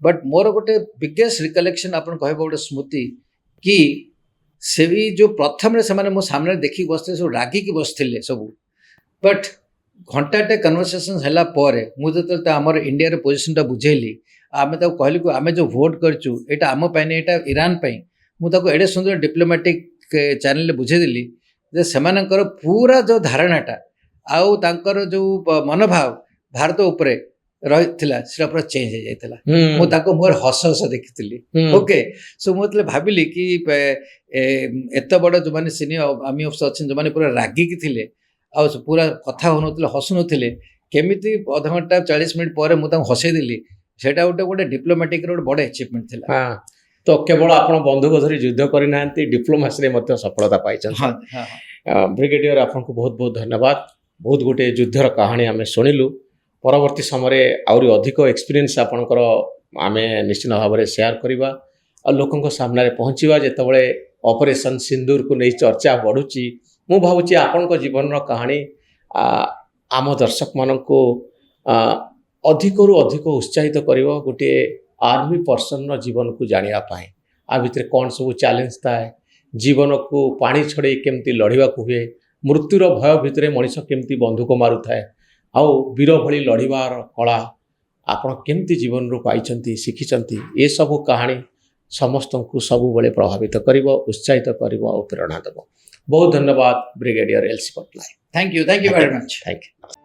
ବଟ୍ ମୋର ଗୋଟେ ବିଗେଷ୍ଟ ରିକଲେକ୍ସନ୍ ଆପଣ କହିବ ଗୋଟେ ସ୍ମୃତି କି ସେଇ ଯୋଉ ପ୍ରଥମରେ ସେମାନେ ମୋ ସାମ୍ନାରେ ଦେଖିକି ବସିଥିଲେ, ସବୁ ରାଗିକି ବସିଥିଲେ ସବୁ। ବଟ୍ ଘଣ୍ଟାଟେ କନଭରସେସନ୍ ହେଲା ପରେ ମୁଁ ଯେତେବେଳେ ଆମର ଇଣ୍ଡିଆର ପୋଜିସନଟା ବୁଝେଇଲି, ଆମେ ତାକୁ କହିଲି କି ଆମେ ଯେଉଁ ଭୋଟ୍ କରିଛୁ ଏଇଟା ଆମ ପାଇଁ ନାହିଁ, ଏଇଟା ଇରାନ ପାଇଁ। ମୁଁ ତାକୁ ଏଡ଼େ ସୁନ୍ଦର ଡିପ୍ଲୋମାଟିକ୍ ଚ୍ୟାନେଲରେ ବୁଝେଇଦେଲି ଯେ ସେମାନଙ୍କର ପୁରା ଯେଉଁ ଧାରଣାଟା ଆଉ ତାଙ୍କର ଯେଉଁ ମନୋଭାବ ଭାରତ ଉପରେ ରହିଥିଲା ସେଟା ପୁରା ଚେଞ୍ଜ ହେଇଯାଇଥିଲା। ମୁଁ ତାଙ୍କୁ ମୋର ହସ ହସ ଦେଖିଥିଲି। ଓକେ, ସୋ ମୁଁ ଯେତେବେଳେ ଭାବିଲି କି ଏତେ ବଡ଼ ଯେଉଁମାନେ ସିନିୟର ଆର୍ମି ଅଫିସର ଅଛନ୍ତି ଯେଉଁମାନେ ପୁରା ରାଗିକି ଥିଲେ ଆଉ ପୁରା କଥା ହେଉନଥିଲେ, ହସୁନଥିଲେ, କେମିତି ଅଧଘଣ୍ଟା 40 ମିନିଟ୍ ପରେ ମୁଁ ତାଙ୍କୁ ହସେଇ ଦେଲି, ସେଇଟା ଗୋଟେ ଡିପ୍ଲୋମାଟିକ୍ର ଗୋଟେ ବଡ଼ ଆଚିଭମେଣ୍ଟ ଥିଲା। ତ କେବଳ ଆପଣ ବନ୍ଧୁକ ଧରି ଯୁଦ୍ଧ କରିନାହାନ୍ତି, ଡିପ୍ଲୋମାସିରେ ମଧ୍ୟ ସଫଳତା ପାଇଛନ୍ତି। ବ୍ରିଗେଡିୟର ଆପଣଙ୍କୁ ବହୁତ ବହୁତ ଧନ୍ୟବାଦ। ବହୁତ ଗୋଟେ ଯୁଦ୍ଧର କାହାଣୀ ଆମେ ଶୁଣିଲୁ। ପରବର୍ତ୍ତୀ ସମୟରେ ଆହୁରି ଅଧିକ ଏକ୍ସପିରିଏନ୍ସ ଆପଣଙ୍କର ଆମେ ନିଶ୍ଚିତ ଭାବରେ ସେୟାର କରିବା ଆଉ ଲୋକଙ୍କ ସାମ୍ନାରେ ପହଞ୍ଚିବା। ଯେତେବେଳେ ଅପରେସନ୍ ସିନ୍ଦୁରକୁ ନେଇ ଚର୍ଚ୍ଚା ବଢ଼ୁଛି, ମୁଁ ଭାବୁଛି ଆପଣଙ୍କ ଜୀବନର କାହାଣୀ ଆମ ଦର୍ଶକମାନଙ୍କୁ ଅଧିକରୁ ଅଧିକ ଉତ୍ସାହିତ କରିବ ଗୋଟିଏ ଆର୍ମି ପର୍ସନର ଜୀବନକୁ ଜାଣିବା ପାଇଁ। ଆ ଭିତରେ କ'ଣ ସବୁ ଚ୍ୟାଲେଞ୍ଜ ଥାଏ, ଜୀବନକୁ ପାଣି ଛଡ଼େଇ କେମିତି ଲଢ଼ିବାକୁ ହୁଏ, ମୃତ୍ୟୁର ଭୟ ଭିତରେ ମଣିଷ କେମିତି ବନ୍ଧୁକ ମାରୁଥାଏ, ଆଉ ବୀର ଭଳି ଲଢ଼ିବାର କଳା ଆପଣ କେମିତି ଜୀବନରୁ ପାଇଛନ୍ତି, ଶିଖିଛନ୍ତି। ଏସବୁ କାହାଣୀ ସମସ୍ତଙ୍କୁ ସବୁବେଳେ ପ୍ରଭାବିତ କରିବ, ଉତ୍ସାହିତ କରିବ ଆଉ ପ୍ରେରଣା ଦେବ। ବହୁତ ଧନ୍ୟବାଦ brigadier L C Pattanaik. Thank you very much. Thank you.